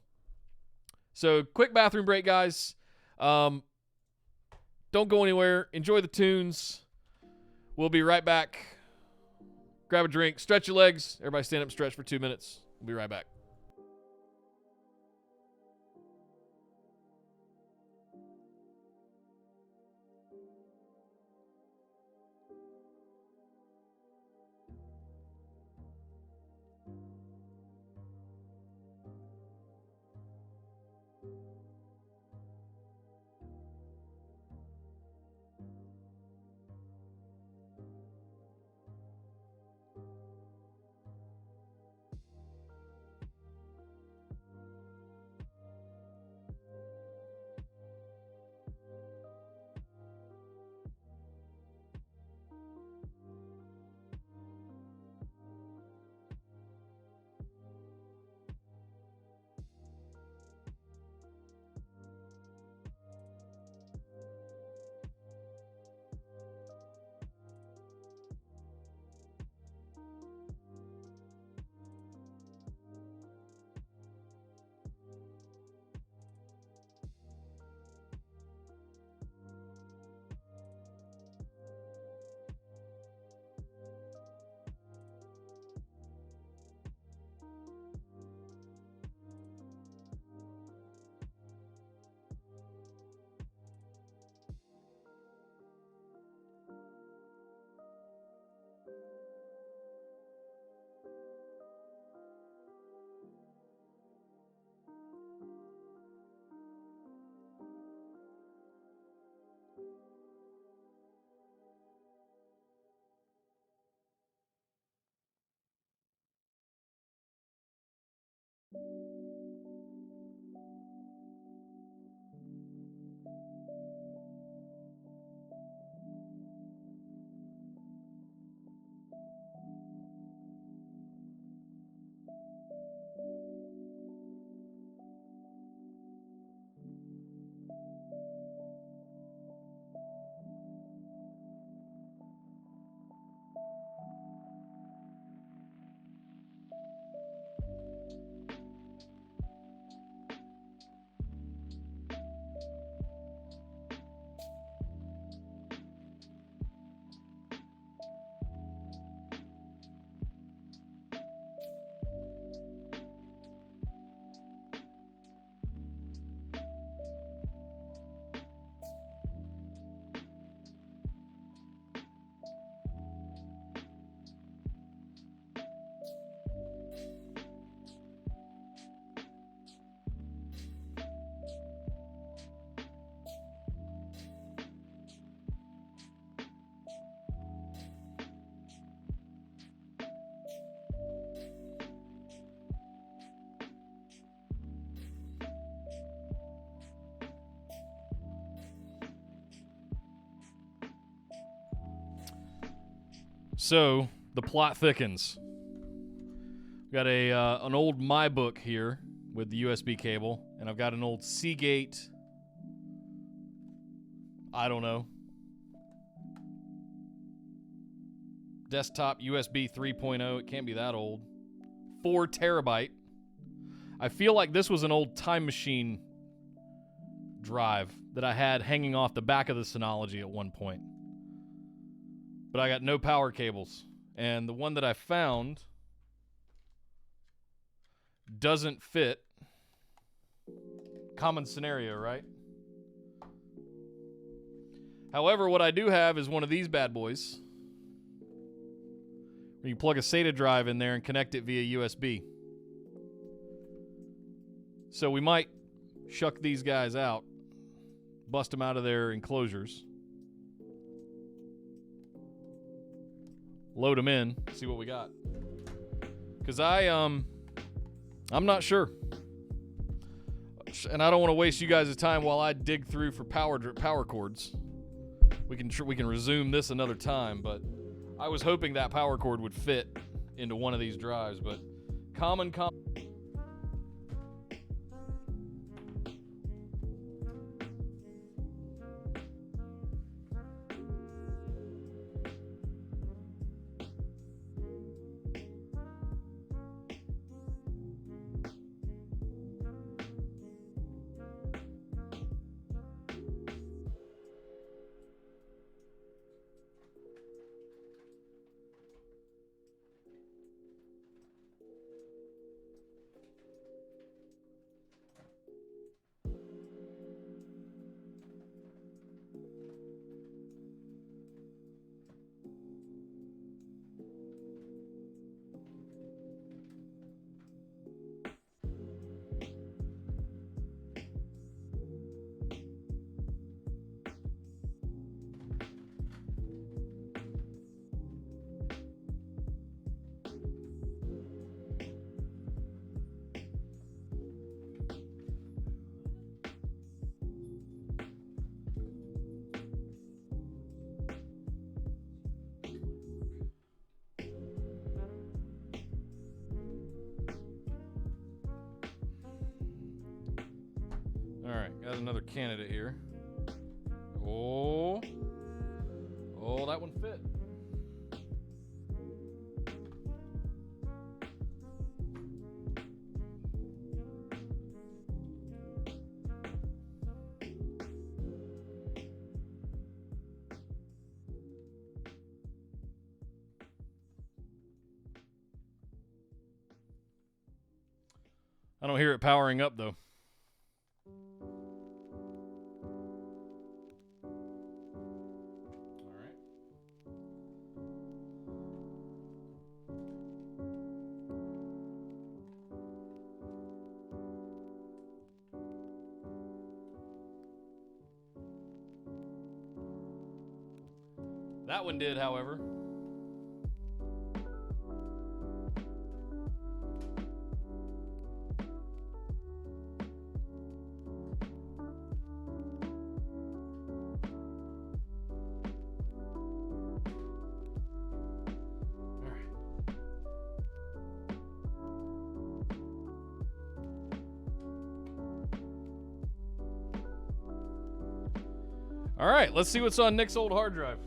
So quick bathroom break, guys. Don't go anywhere. Enjoy the tunes. We'll be right back. Grab a drink. Stretch your legs. Everybody stand up and stretch for 2 minutes. We'll be right back. So the plot thickens. We've got an old MyBook here with the USB cable, And I've got an old Seagate, I don't know, desktop USB 3.0. It can't be that old. 4 terabyte. I feel like this was an old Time Machine drive that I had hanging off the back of the Synology at one point. But I got no power cables. And the one that I found doesn't fit. Common scenario, right? However, what I do have is one of these bad boys, where you plug a SATA drive in there and connect it via USB. So we might shuck these guys out, bust them out of their enclosures, load them in, see what we got. Because I'm not sure. And I don't want to waste you guys' time while I dig through for power cords. We can resume this another time, but I was hoping that power cord would fit into one of these drives, but common. All right, got another candidate here. Oh, that one fit. I don't hear it powering up though. That one did, however. All right, let's see what's on Nick's old hard drive.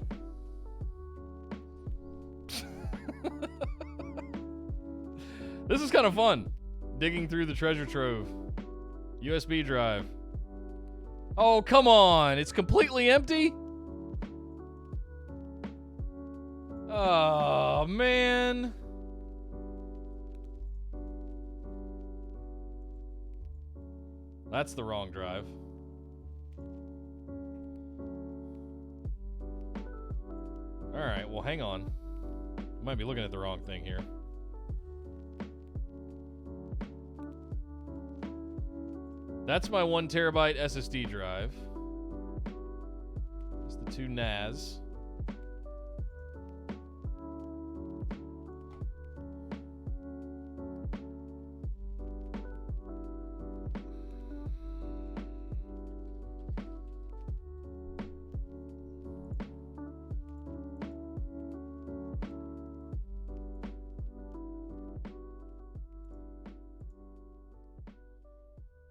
This is kind of fun, digging through the treasure trove. USB drive. Oh, come on. It's completely empty? Oh, man. That's the wrong drive. All right, well, hang on. I might be looking at the wrong thing here. That's my 1 terabyte SSD drive. It's the 2 NAS.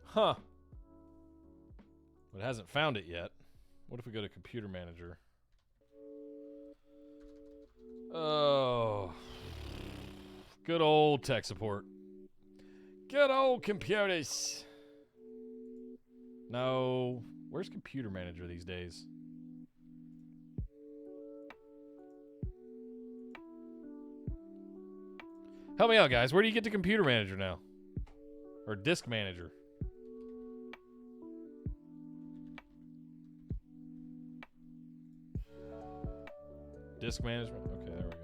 Huh. it hasn't found it yet. What if we go to Computer Manager? Oh. Good old tech support. Good old computers. No. Where's Computer Manager these days? Help me out, guys. Where do you get to Computer Manager now? Or Disk Manager? Disk Management? Okay, there we go.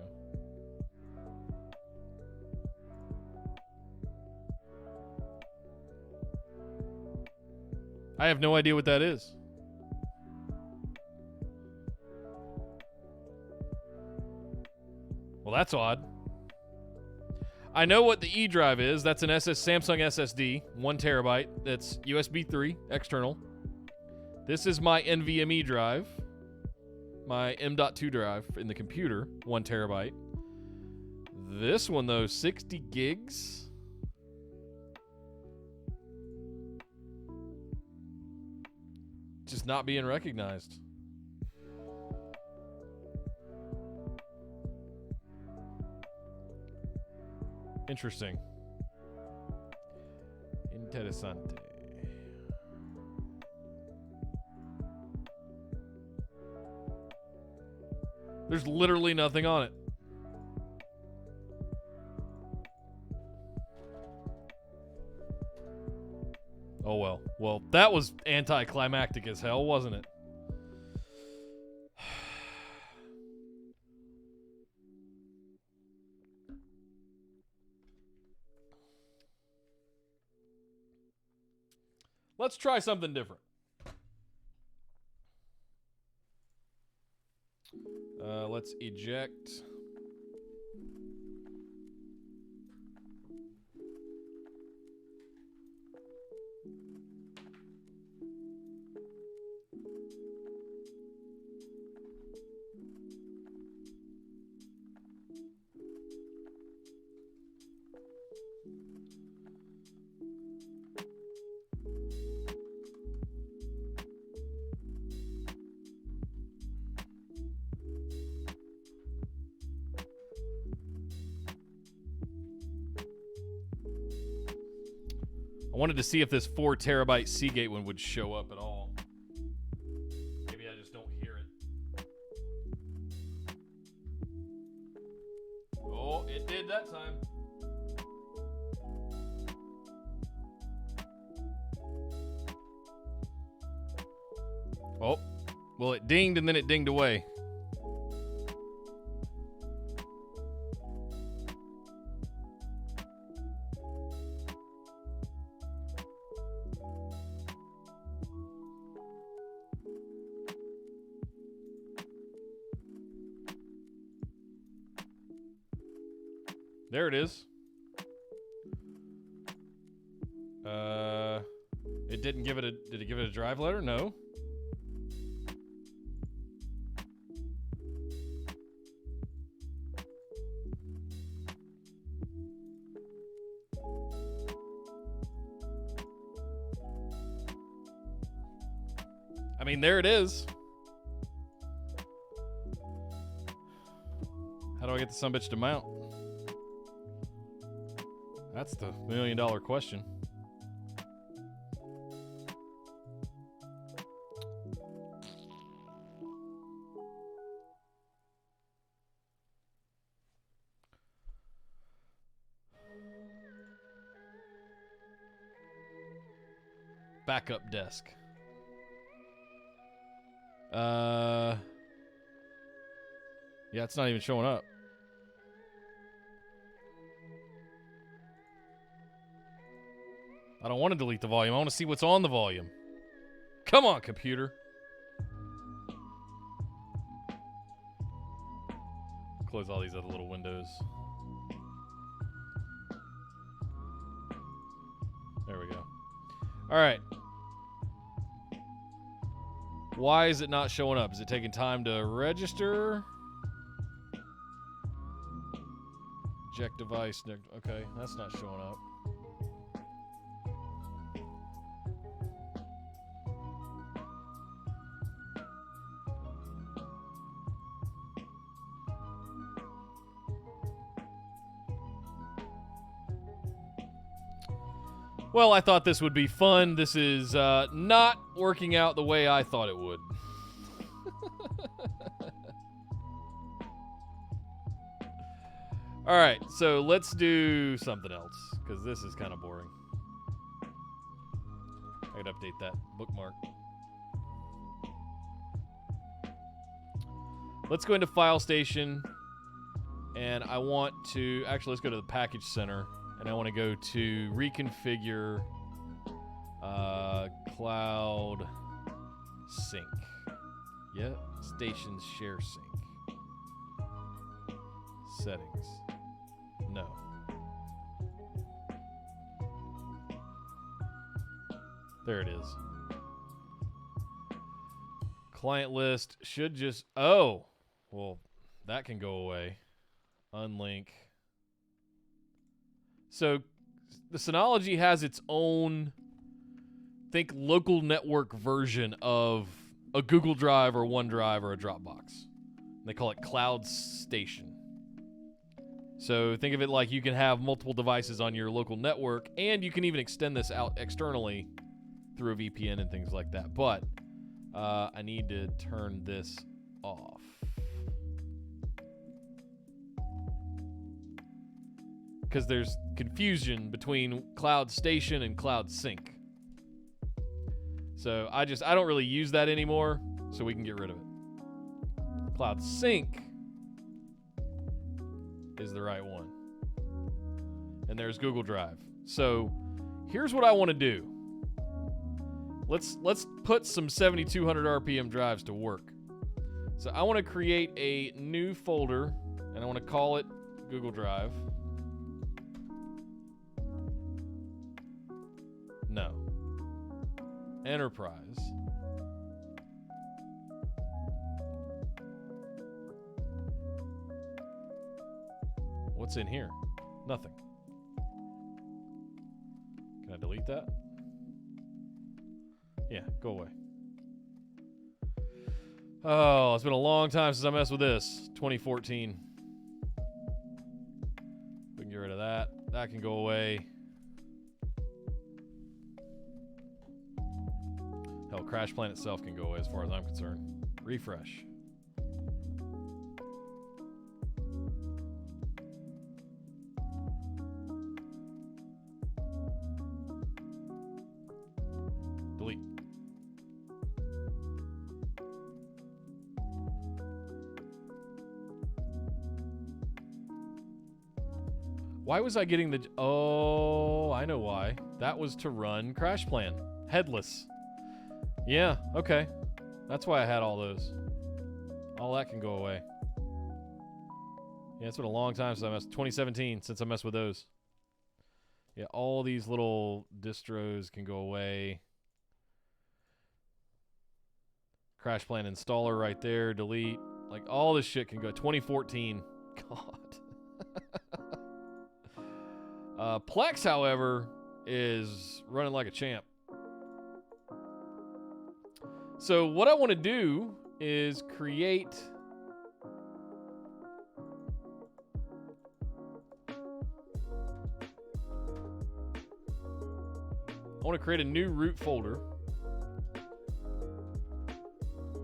I have no idea what that is. Well, that's odd. I know what the E drive is. That's an Samsung SSD, 1 terabyte. That's USB 3 external. This is my NVMe drive, my M.2 drive in the computer, 1 terabyte. This one though, 60 gigs. Just not being recognized. Interesting. Interessante. There's literally nothing on it. Oh well. Well, that was anticlimactic as hell, wasn't it? Let's try something different. Let's eject. I wanted to see if this 4 terabyte Seagate one would show up at all. Maybe I just don't hear it. Oh, it did that time. Oh, well, it dinged and then it dinged away. There it is. It didn't give it a... Did it give it a drive letter? No. I mean, there it is. How do I get the sumbitch to mount? That's the $1 million question. Backup desk. Yeah, it's not even showing up. I don't want to delete the volume. I want to see what's on the volume. Come on, computer. Close all these other little windows. There we go. All right. Why is it not showing up? Is it taking time to register? Eject device. Okay, that's not showing up. Well, I thought this would be fun. This is not working out the way I thought it would. All right, so let's do something else, because this is kind of boring. I could update that bookmark. Let's go into File Station, and I want to... Actually, let's go to the Package Center, and I want to go to Reconfigure Cloud Sync. Yeah, Stations Share Sync. Settings. No. There it is. Client list should just... Oh! Well, that can go away. Unlink. So, the Synology has its own, think, local network version of a Google Drive or OneDrive or a Dropbox. They call it Cloud Station. So think of it like you can have multiple devices on your local network, and you can even extend this out externally through a VPN and things like that. But I need to turn this off. Because there's confusion between Cloud Station and Cloud Sync. So I don't really use that anymore, so we can get rid of it. Cloud Sync is the right one. And there's Google Drive. So here's what I want to do. Let's put some 7200 RPM drives to work. So I want to create a new folder, and I want to call it Google Drive. No. Enterprise. What's in here? Nothing. Can I delete that? Yeah, go away. Oh, it's been a long time since I messed with this. 2014. We can get rid of that. That can go away. Hell, Crash Plan itself can go away as far as I'm concerned. Refresh. Delete. Why was I getting the... Oh, I know why. That was to run Crash Plan. Headless. Yeah, okay. That's why I had all those. All that can go away. Yeah, it's been a long time since I messed... 2017, since I messed with those. Yeah, all these little distros can go away. Crash Plan installer right there, delete. Like, all this shit can go. 2014. God. Plex, however, is running like a champ. So what I want to do is create... I want to create a new root folder.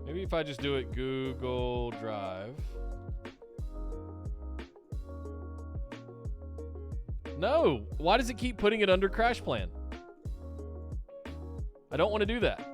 Maybe if I just do it Google Drive. No! Why does it keep putting it under Crash Plan? I don't want to do that.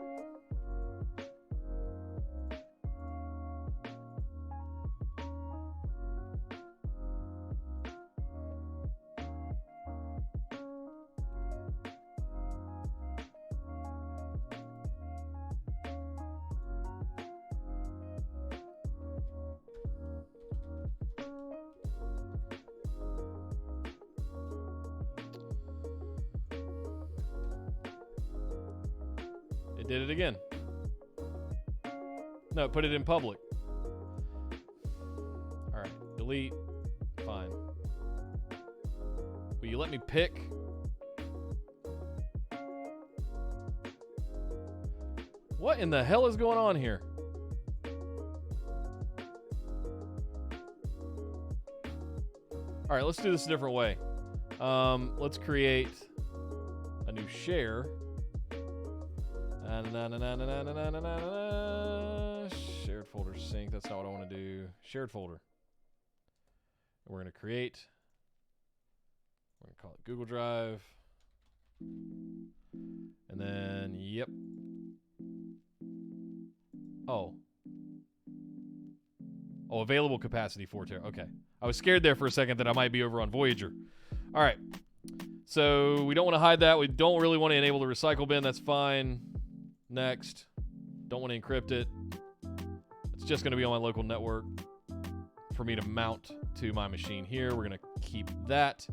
It did it again. No, put it in public. Alright, delete. Fine. Will you let me pick? What in the hell is going on here? Alright, let's do this a different way. Let's create a new share. Shared folder sync. That's not what I want to do. Shared folder. We're going to create. We're going to call it Google Drive. And then, yep. Oh, available capacity 4 tera. Okay. I was scared there for a second that I might be over on Voyager. All right. So we don't want to hide that. We don't really want to enable the recycle bin. That's fine. Next. Don't want to encrypt it. It's just going to be on my local network for me to mount to my machine here. We're going to keep that.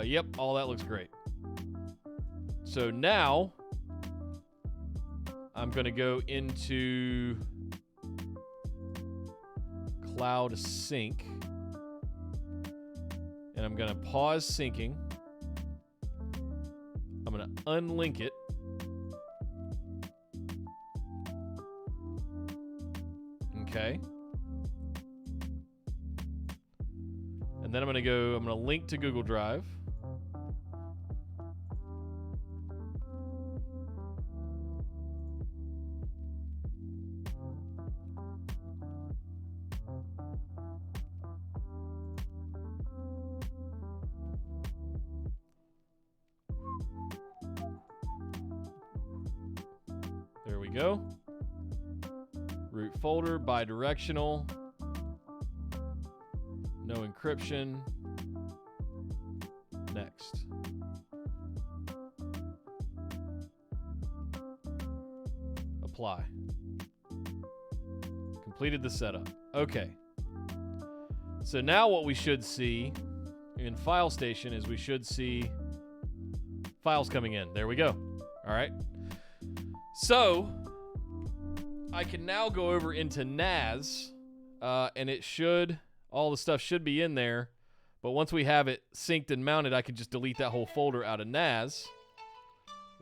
Yep, all that looks great. So now I'm going to go into Cloud Sync, and I'm going to pause syncing. I'm going to unlink it. Okay. And then I'm going to link to Google Drive. There we go. Root folder, bidirectional. No encryption. Next. Apply. Completed the setup. Okay. So now what we should see in File Station is we should see files coming in. There we go. All right. So I can now go over into NAS, and it should, all the stuff should be in there. But once we have it synced and mounted, I can just delete that whole folder out of NAS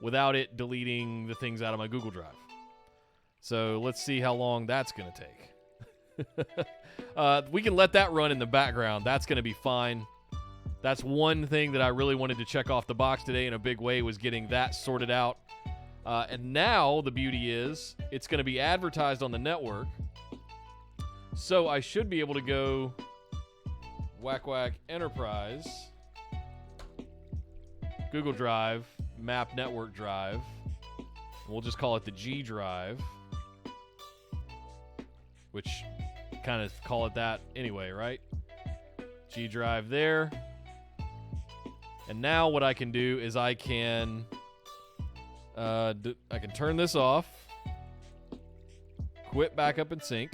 without it deleting the things out of my Google Drive. So let's see how long that's going to take. We can let that run in the background. That's going to be fine. That's one thing that I really wanted to check off the box today in a big way, was getting that sorted out. And now the beauty is it's going to be advertised on the network. So I should be able to go whack enterprise, Google Drive, map network drive. We'll just call it the G drive, which kind of call it that anyway, right? G drive there. And now what I can do is I can turn this off, quit backup and sync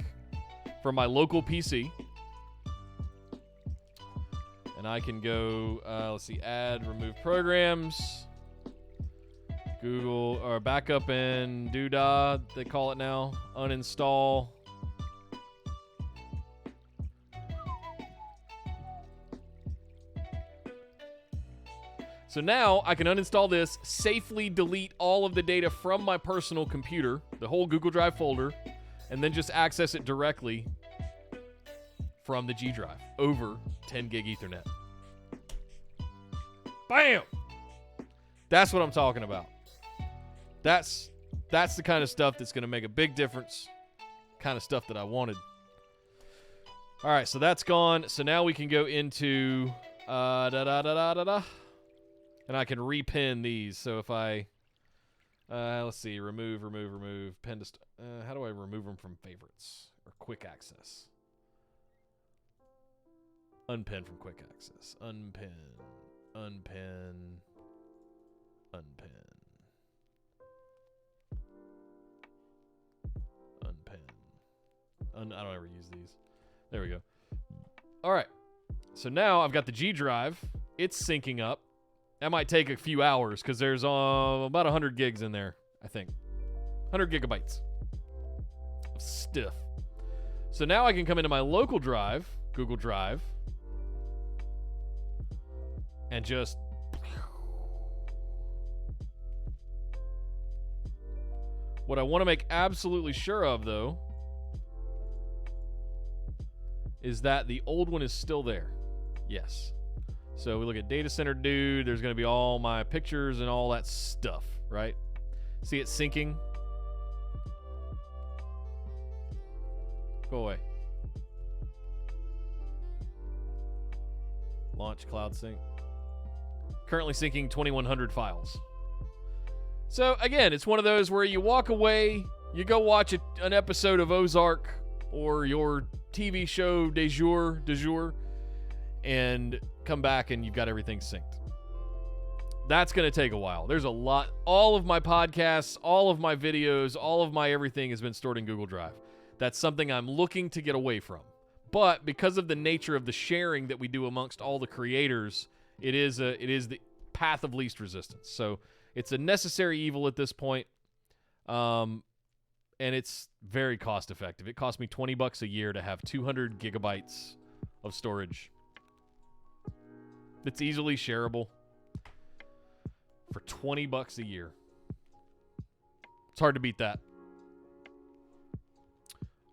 from my local PC. And I can go, let's see, add, remove programs, Google, or backup and doodah, they call it now, uninstall. So now I can uninstall this, safely delete all of the data from my personal computer, the whole Google Drive folder, and then just access it directly from the G drive over 10 gig Ethernet. Bam! That's what I'm talking about. That's the kind of stuff that's going to make a big difference. Kind of stuff that I wanted. All right, so that's gone. So now we can go into and I can repin these. So if I let's see, remove, pin to how do I remove them from favorites or quick access? Unpin from quick access. Unpin. I don't ever use these. There we go. All right. So now I've got the G drive. It's syncing up. That might take a few hours because there's about 100 gigs in there, I think. 100 gigabytes of stuff. So now I can come into my local drive, Google Drive, and just what I want to make absolutely sure of, though, is that the old one is still there. Yes. So we look at DatacenterDude. There's going to be all my pictures and all that stuff, right? See it syncing? Go away. Launch Cloud Sync. Currently syncing 2,100 files. So again, it's one of those where you walk away, you go watch an episode of Ozark or your TV show du jour, and come back and you've got everything synced. That's going to take a while. There's a lot. All of my podcasts, all of my videos, all of my everything has been stored in Google Drive. That's something I'm looking to get away from. But because of the nature of the sharing that we do amongst all the creators, it is the path of least resistance. So it's a necessary evil at this point. And it's very cost effective. It cost me $20 a year to have 200 gigabytes of storage. It's easily shareable for $20 a year. It's hard to beat that.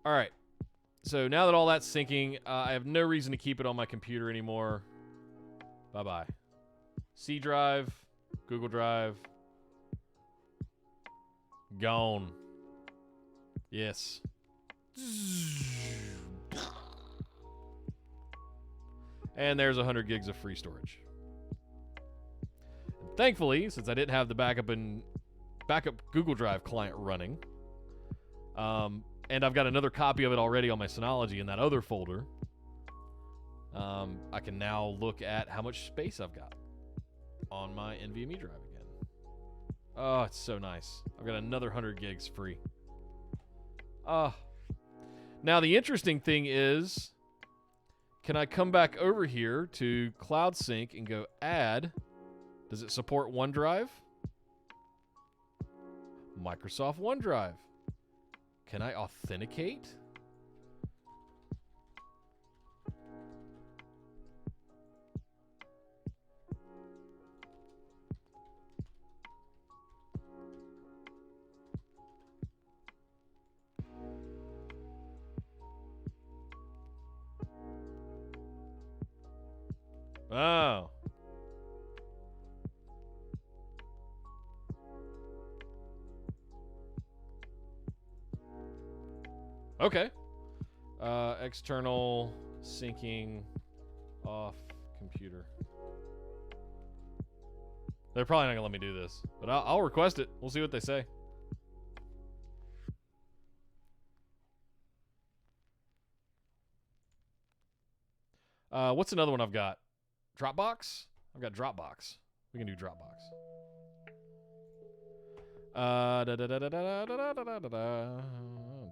All right. So now that all that's syncing, I have no reason to keep it on my computer anymore. Bye-bye. C drive, Google Drive. Gone. Yes. And there's 100 gigs of free storage. And thankfully, since I didn't have the backup Google Drive client running, and I've got another copy of it already on my Synology in that other folder, I can now look at how much space I've got on my NVMe drive again. Oh, it's so nice. I've got another 100 gigs free. Now the interesting thing is, can I come back over here to Cloud Sync and go add? Does it support OneDrive? Microsoft OneDrive. Can I authenticate? Oh. Okay. External syncing off computer. They're probably not gonna let me do this, but I'll request it. We'll see what they say. What's another one I've got? Dropbox? I've got Dropbox. We can do Dropbox.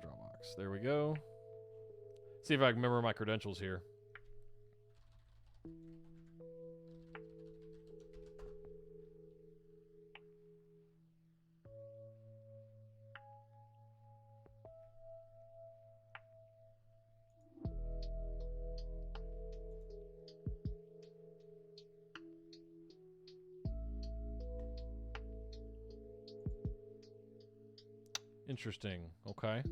Dropbox. There we go. See if I can remember my credentials here. Interesting. Okay.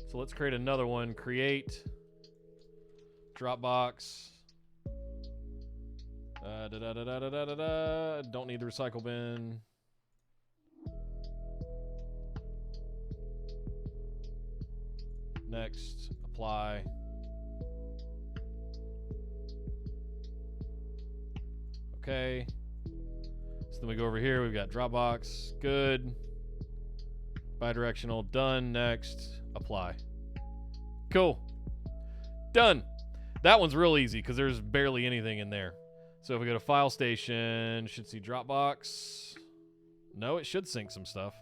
So let's create another one. Create Dropbox. Don't need the recycle bin. Next. Apply. Okay. So then we go over here. We've got Dropbox. Good. Bidirectional. Done. Next. Apply. Cool. Done. That one's real easy because there's barely anything in there. So if we go to File Station, should see Dropbox. No, it should sync some stuff.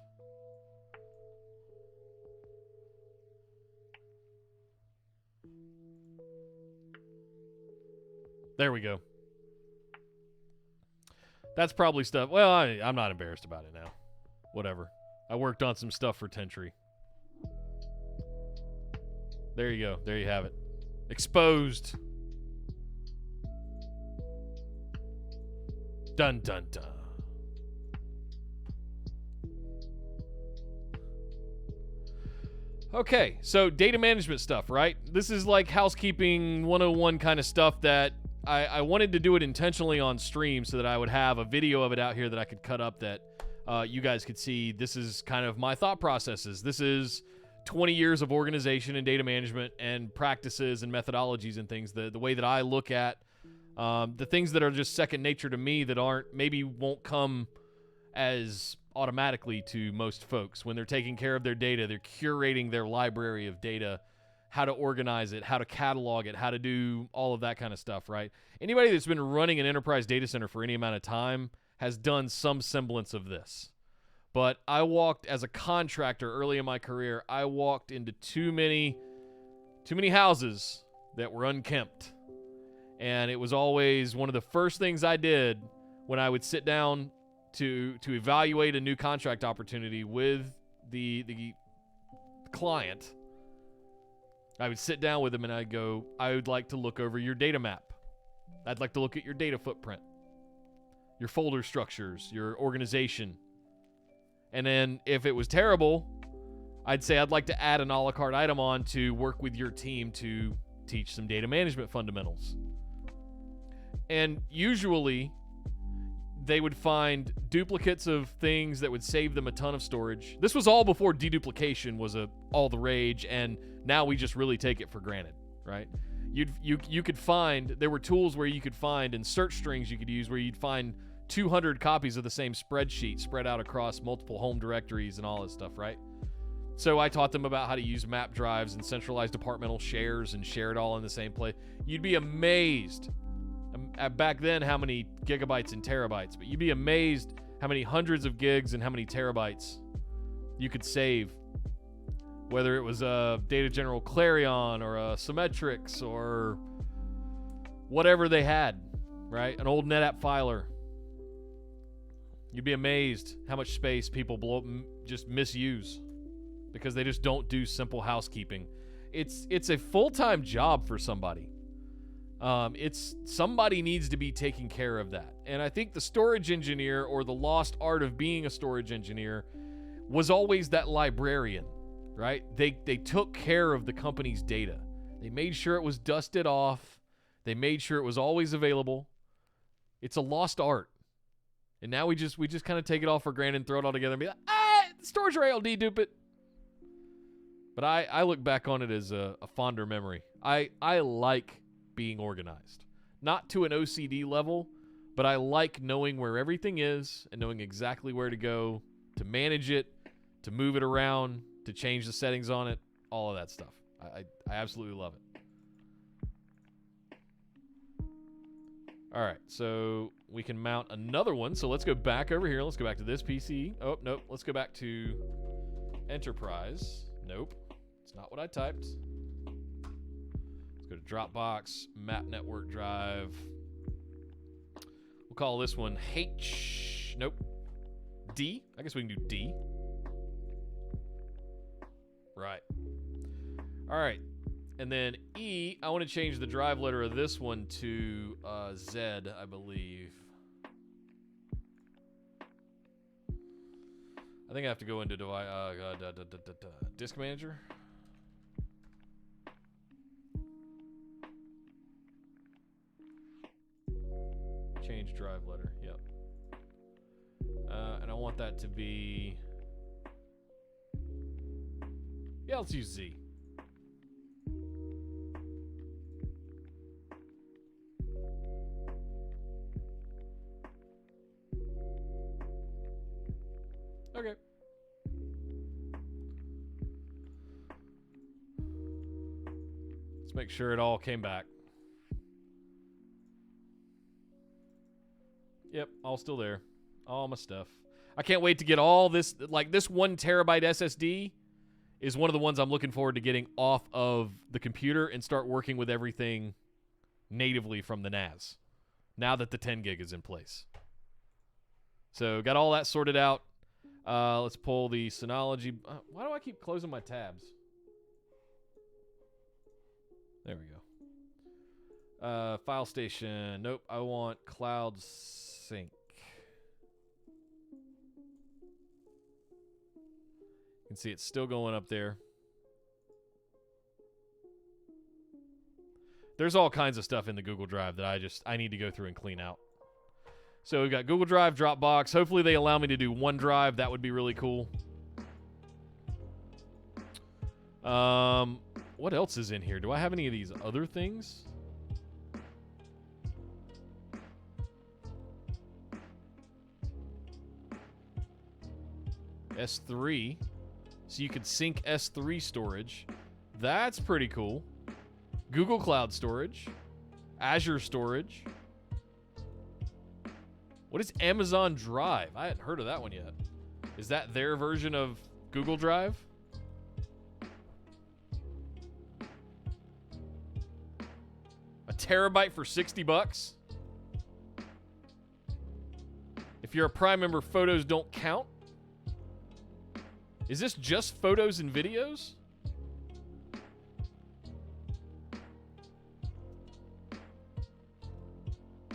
There we go. That's probably stuff. Well, I'm not embarrassed about it now. Whatever. I worked on some stuff for Tentry. There you go. There you have it. Exposed. Dun, dun, dun. Okay, so data management stuff, right? This is like housekeeping 101 kind of stuff that I wanted to do it intentionally on stream so that I would have a video of it out here that I could cut up that you guys could see. This is kind of my thought processes. This is 20 years of organization and data management and practices and methodologies and things, the way that I look at the things that are just second nature to me that maybe won't come as automatically to most folks. When they're taking care of their data, they're curating their library of data, how to organize it, how to catalog it, how to do all of that kind of stuff, right? Anybody that's been running an enterprise data center for any amount of time has done some semblance of this. But I walked, as a contractor early in my career, I walked into too many houses that were unkempt. And it was always one of the first things I did when I would sit down to evaluate a new contract opportunity with the client. I would sit down with them and I'd go, I would like to look over your data map. I'd like to look at your data footprint, your folder structures, your organization. And then if it was terrible, I'd say I'd like to add an a la carte item on to work with your team to teach some data management fundamentals. And usually they would find duplicates of things that would save them a ton of storage. This was all before deduplication was all the rage, and now we just really take it for granted, right? You could find, there were tools where you could find, and search strings you could use where you'd find 200 copies of the same spreadsheet spread out across multiple home directories and all this stuff, right? So I taught them about how to use map drives and centralized departmental shares and share it all in the same place. You'd be amazed back then how many gigabytes and terabytes, but you'd be amazed how many hundreds of gigs and how many terabytes you could save, whether it was a Data General Clarion or a Symmetrix or whatever they had, right? An old NetApp filer. You'd be amazed how much space people just misuse because they just don't do simple housekeeping. It's a full-time job for somebody. Somebody needs to be taking care of that. And I think the storage engineer, or the lost art of being a storage engineer, was always that librarian, right? They took care of the company's data. They made sure it was dusted off. They made sure it was always available. It's a lost art. And now we just kind of take it all for granted and throw it all together and be like, storage array will dedupe it. But I look back on it as a fonder memory. I like being organized. Not to an OCD level, but I like knowing where everything is and knowing exactly where to go to manage it, to move it around, to change the settings on it, all of that stuff. I absolutely love it. All right, so we can mount another one. So let's go back over here. Let's go back to this PC. Oh, nope. Let's go back to Enterprise. Nope. It's not what I typed. Let's go to Dropbox, Map Network Drive. We'll call this one H. Nope. D. I guess we can do D. Right. All right. And then E, I want to change the drive letter of this one to Z, I believe. I think I have to go into Disk Manager. Change drive letter, yep. And I want that to be... Yeah, let's use Z. Okay. Let's make sure it all came back. Yep, all still there. All my stuff. I can't wait to get all this, like this 1 terabyte SSD is one of the ones I'm looking forward to getting off of the computer and start working with everything natively from the NAS, now that the 10 gig is in place. So got all that sorted out. Let's pull the Synology. Why do I keep closing my tabs? There we go. File station. Nope. I want Cloud Sync. You can see it's still going up there. There's all kinds of stuff in the Google Drive that I need to go through and clean out. So we've got Google Drive, Dropbox. Hopefully they allow me to do OneDrive. That would be really cool. What else is in here? Do I have any of these other things? S3. So you could sync S3 storage. That's pretty cool. Google Cloud Storage. Azure Storage. What is Amazon Drive? I hadn't heard of that one yet. Is that their version of Google Drive? A terabyte for $60? If you're a Prime member, photos don't count? Is this just photos and videos?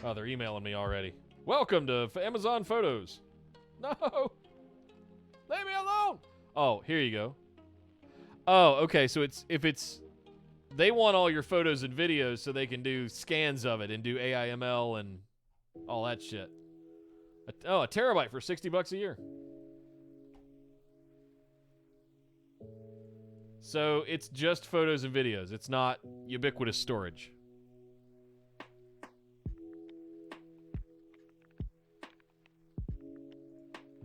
Oh, they're emailing me already. Welcome to Amazon Photos. No! Leave me alone! Oh, here you go. Oh, okay, so they want all your photos and videos so they can do scans of it and do AIML and all that shit. A terabyte for $60 a year. So it's just photos and videos. It's not ubiquitous storage.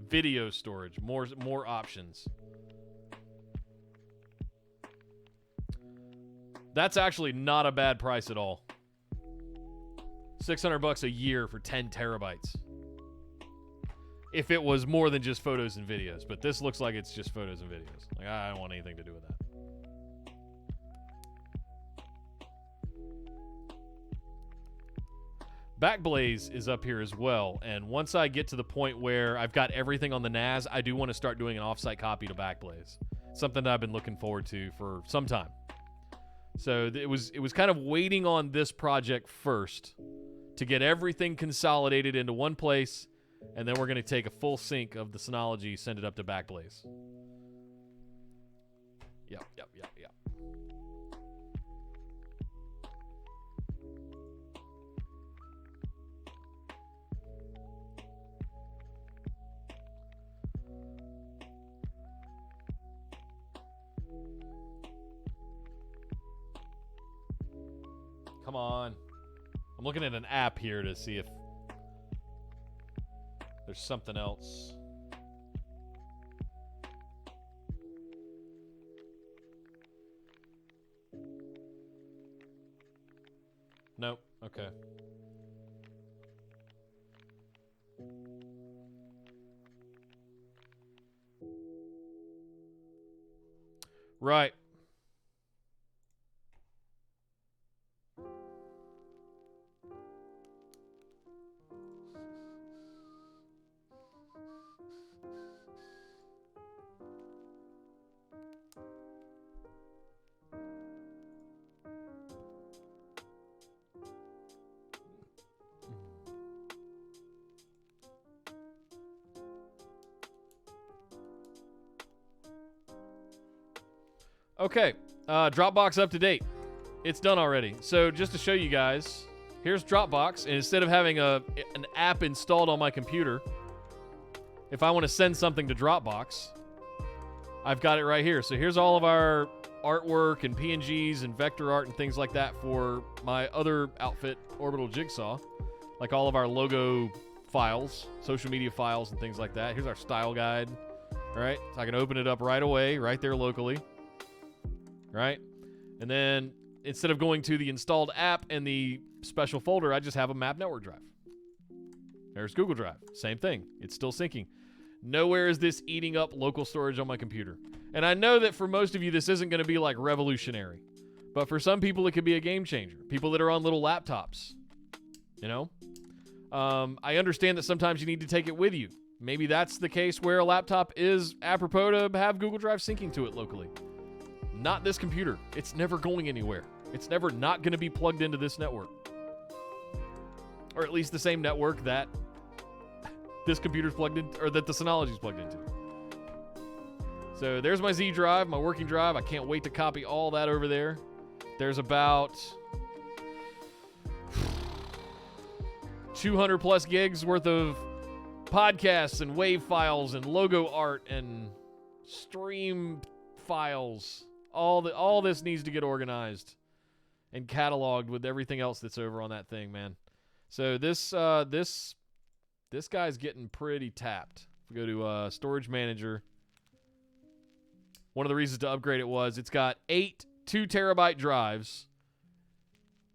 Video storage, more options. That's actually not a bad price at all. $600 a year for 10 terabytes. If it was more than just photos and videos, but this looks like it's just photos and videos. Like, I don't want anything to do with that. Backblaze is up here as well, and once I get to the point where I've got everything on the NAS, I do want to start doing an offsite copy to Backblaze. Something that I've been looking forward to for some time. So it was kind of waiting on this project first to get everything consolidated into one place, and then we're going to take a full sync of the Synology, send it up to Backblaze. Yep. Come on. I'm looking at an app here to see if there's something else. Nope. Okay. Right. Okay, Dropbox up to date. It's done already. So just to show you guys, here's Dropbox, and instead of having an app installed on my computer, if I want to send something to Dropbox, I've got it right here. So here's all of our artwork and PNGs and vector art and things like that for my other outfit, Orbital Jigsaw, like all of our logo files, social media files and things like that. Here's our style guide, right? So I can open it up right away, right there locally. Right? And then instead of going to the installed app and the special folder, I just have a map network drive. There's Google Drive. Same thing. It's still syncing. Nowhere is this eating up local storage on my computer. And I know that for most of you, this isn't going to be like revolutionary. But for some people, it could be a game changer. People that are on little laptops. You know? I understand that sometimes you need to take it with you. Maybe that's the case where a laptop is apropos to have Google Drive syncing to it locally. Not this computer. It's never going anywhere. It's never not going to be plugged into this network. Or at least the same network that this computer's plugged in, or that the Synology's plugged into. So there's my Z drive, my working drive. I can't wait to copy all that over there. There's about 200 plus gigs worth of podcasts and wave files and logo art and stream files. All this needs to get organized and cataloged with everything else that's over on that thing, man. So this guy's getting pretty tapped. If we go to Storage Manager, one of the reasons to upgrade it was it's got 8 2-terabyte drives,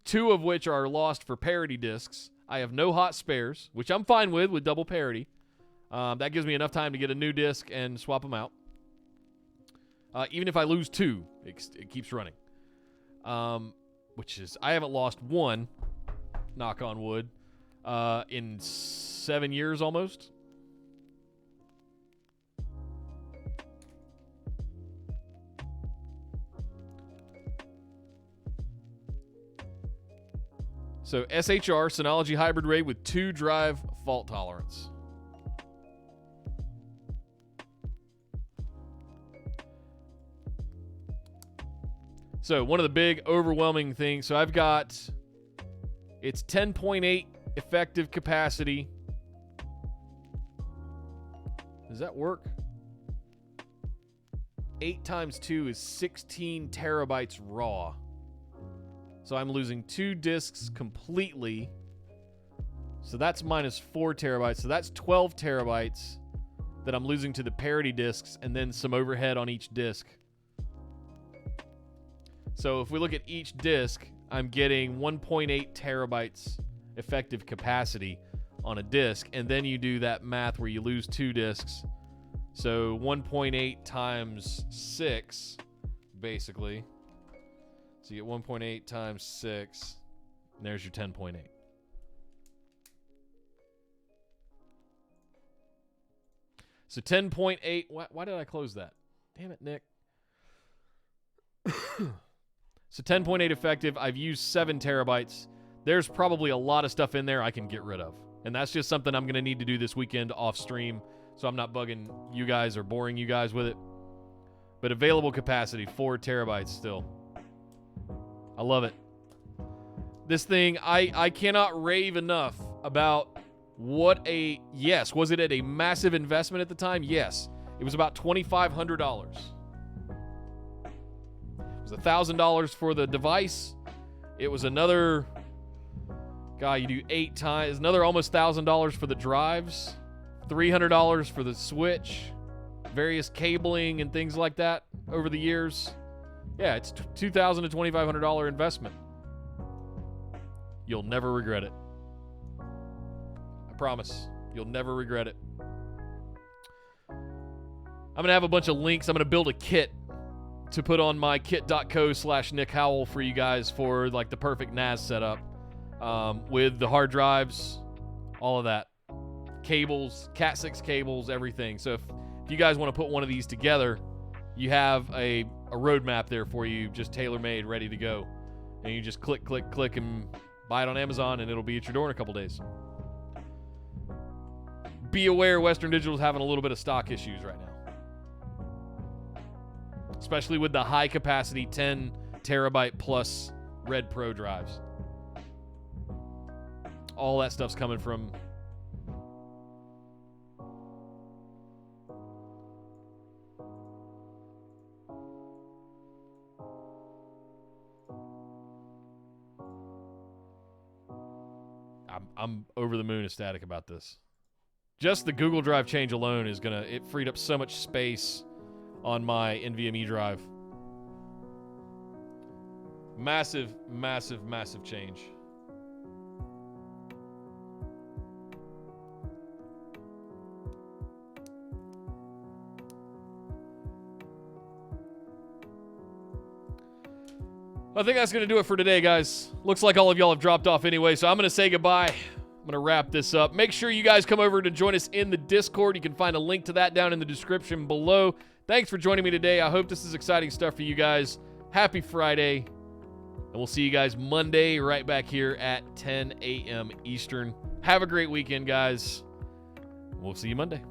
2 of which are lost for parity disks. I have no hot spares, which I'm fine with double parity. That gives me enough time to get a new disk and swap them out. Even if I lose 2, it keeps running. Which is, I haven't lost 1, knock on wood, in 7 years almost. So SHR, Synology Hybrid RAID with 2-drive fault tolerance. So one of the big overwhelming things, so I've got, it's 10.8 effective capacity. Does that work? 8 times 2 is 16 terabytes raw. So I'm losing 2 disks completely. So that's minus 4 terabytes. So that's 12 terabytes that I'm losing to the parity disks and then some overhead on each disk. So if we look at each disk, I'm getting 1.8 terabytes effective capacity on a disk. And then you do that math where you lose 2 disks. So 1.8 times 6, basically. So you get 1.8 times 6, and there's your 10.8. So 10.8, why did I close that? Damn it, Nick. So 10.8 effective, I've used 7 terabytes. There's probably a lot of stuff in there I can get rid of. And that's just something I'm going to need to do this weekend off stream, so I'm not bugging you guys or boring you guys with it. But available capacity, 4 terabytes still. I love it. This thing, I cannot rave enough about what a... Yes, was it at a massive investment at the time? Yes. It was about $2,500. It was $1,000 for the device. It was another... God, you do 8 times. Another almost $1,000 for the drives. $300 for the switch. Various cabling and things like that over the years. Yeah, it's $2,000 to $2,500 investment. You'll never regret it. I promise. You'll never regret it. I'm going to have a bunch of links. I'm going to build a kit to put on my kit.co/Nick Howell for you guys for like the perfect NAS setup. With the hard drives, all of that. Cables, Cat6 cables, everything. So if you guys want to put one of these together, you have a roadmap there for you, just tailor-made, ready to go. And you just click, click, click, and buy it on Amazon, and it'll be at your door in a couple days. Be aware Western Digital is having a little bit of stock issues right now. Especially with the high-capacity 10 terabyte plus Red Pro drives. All that stuff's coming from... I'm over the moon ecstatic about this. Just the Google Drive change alone is gonna... It freed up so much space on my NVMe drive. Massive, massive, massive change. I think that's going to do it for today, guys. Looks like all of y'all have dropped off anyway, so I'm going to say goodbye. I'm going to wrap this up. Make sure you guys come over to join us in the Discord. You can find a link to that down in the description below. Thanks for joining me today. I hope this is exciting stuff for you guys. Happy Friday. And we'll see you guys Monday right back here at 10 a.m. Eastern. Have a great weekend, guys. We'll see you Monday.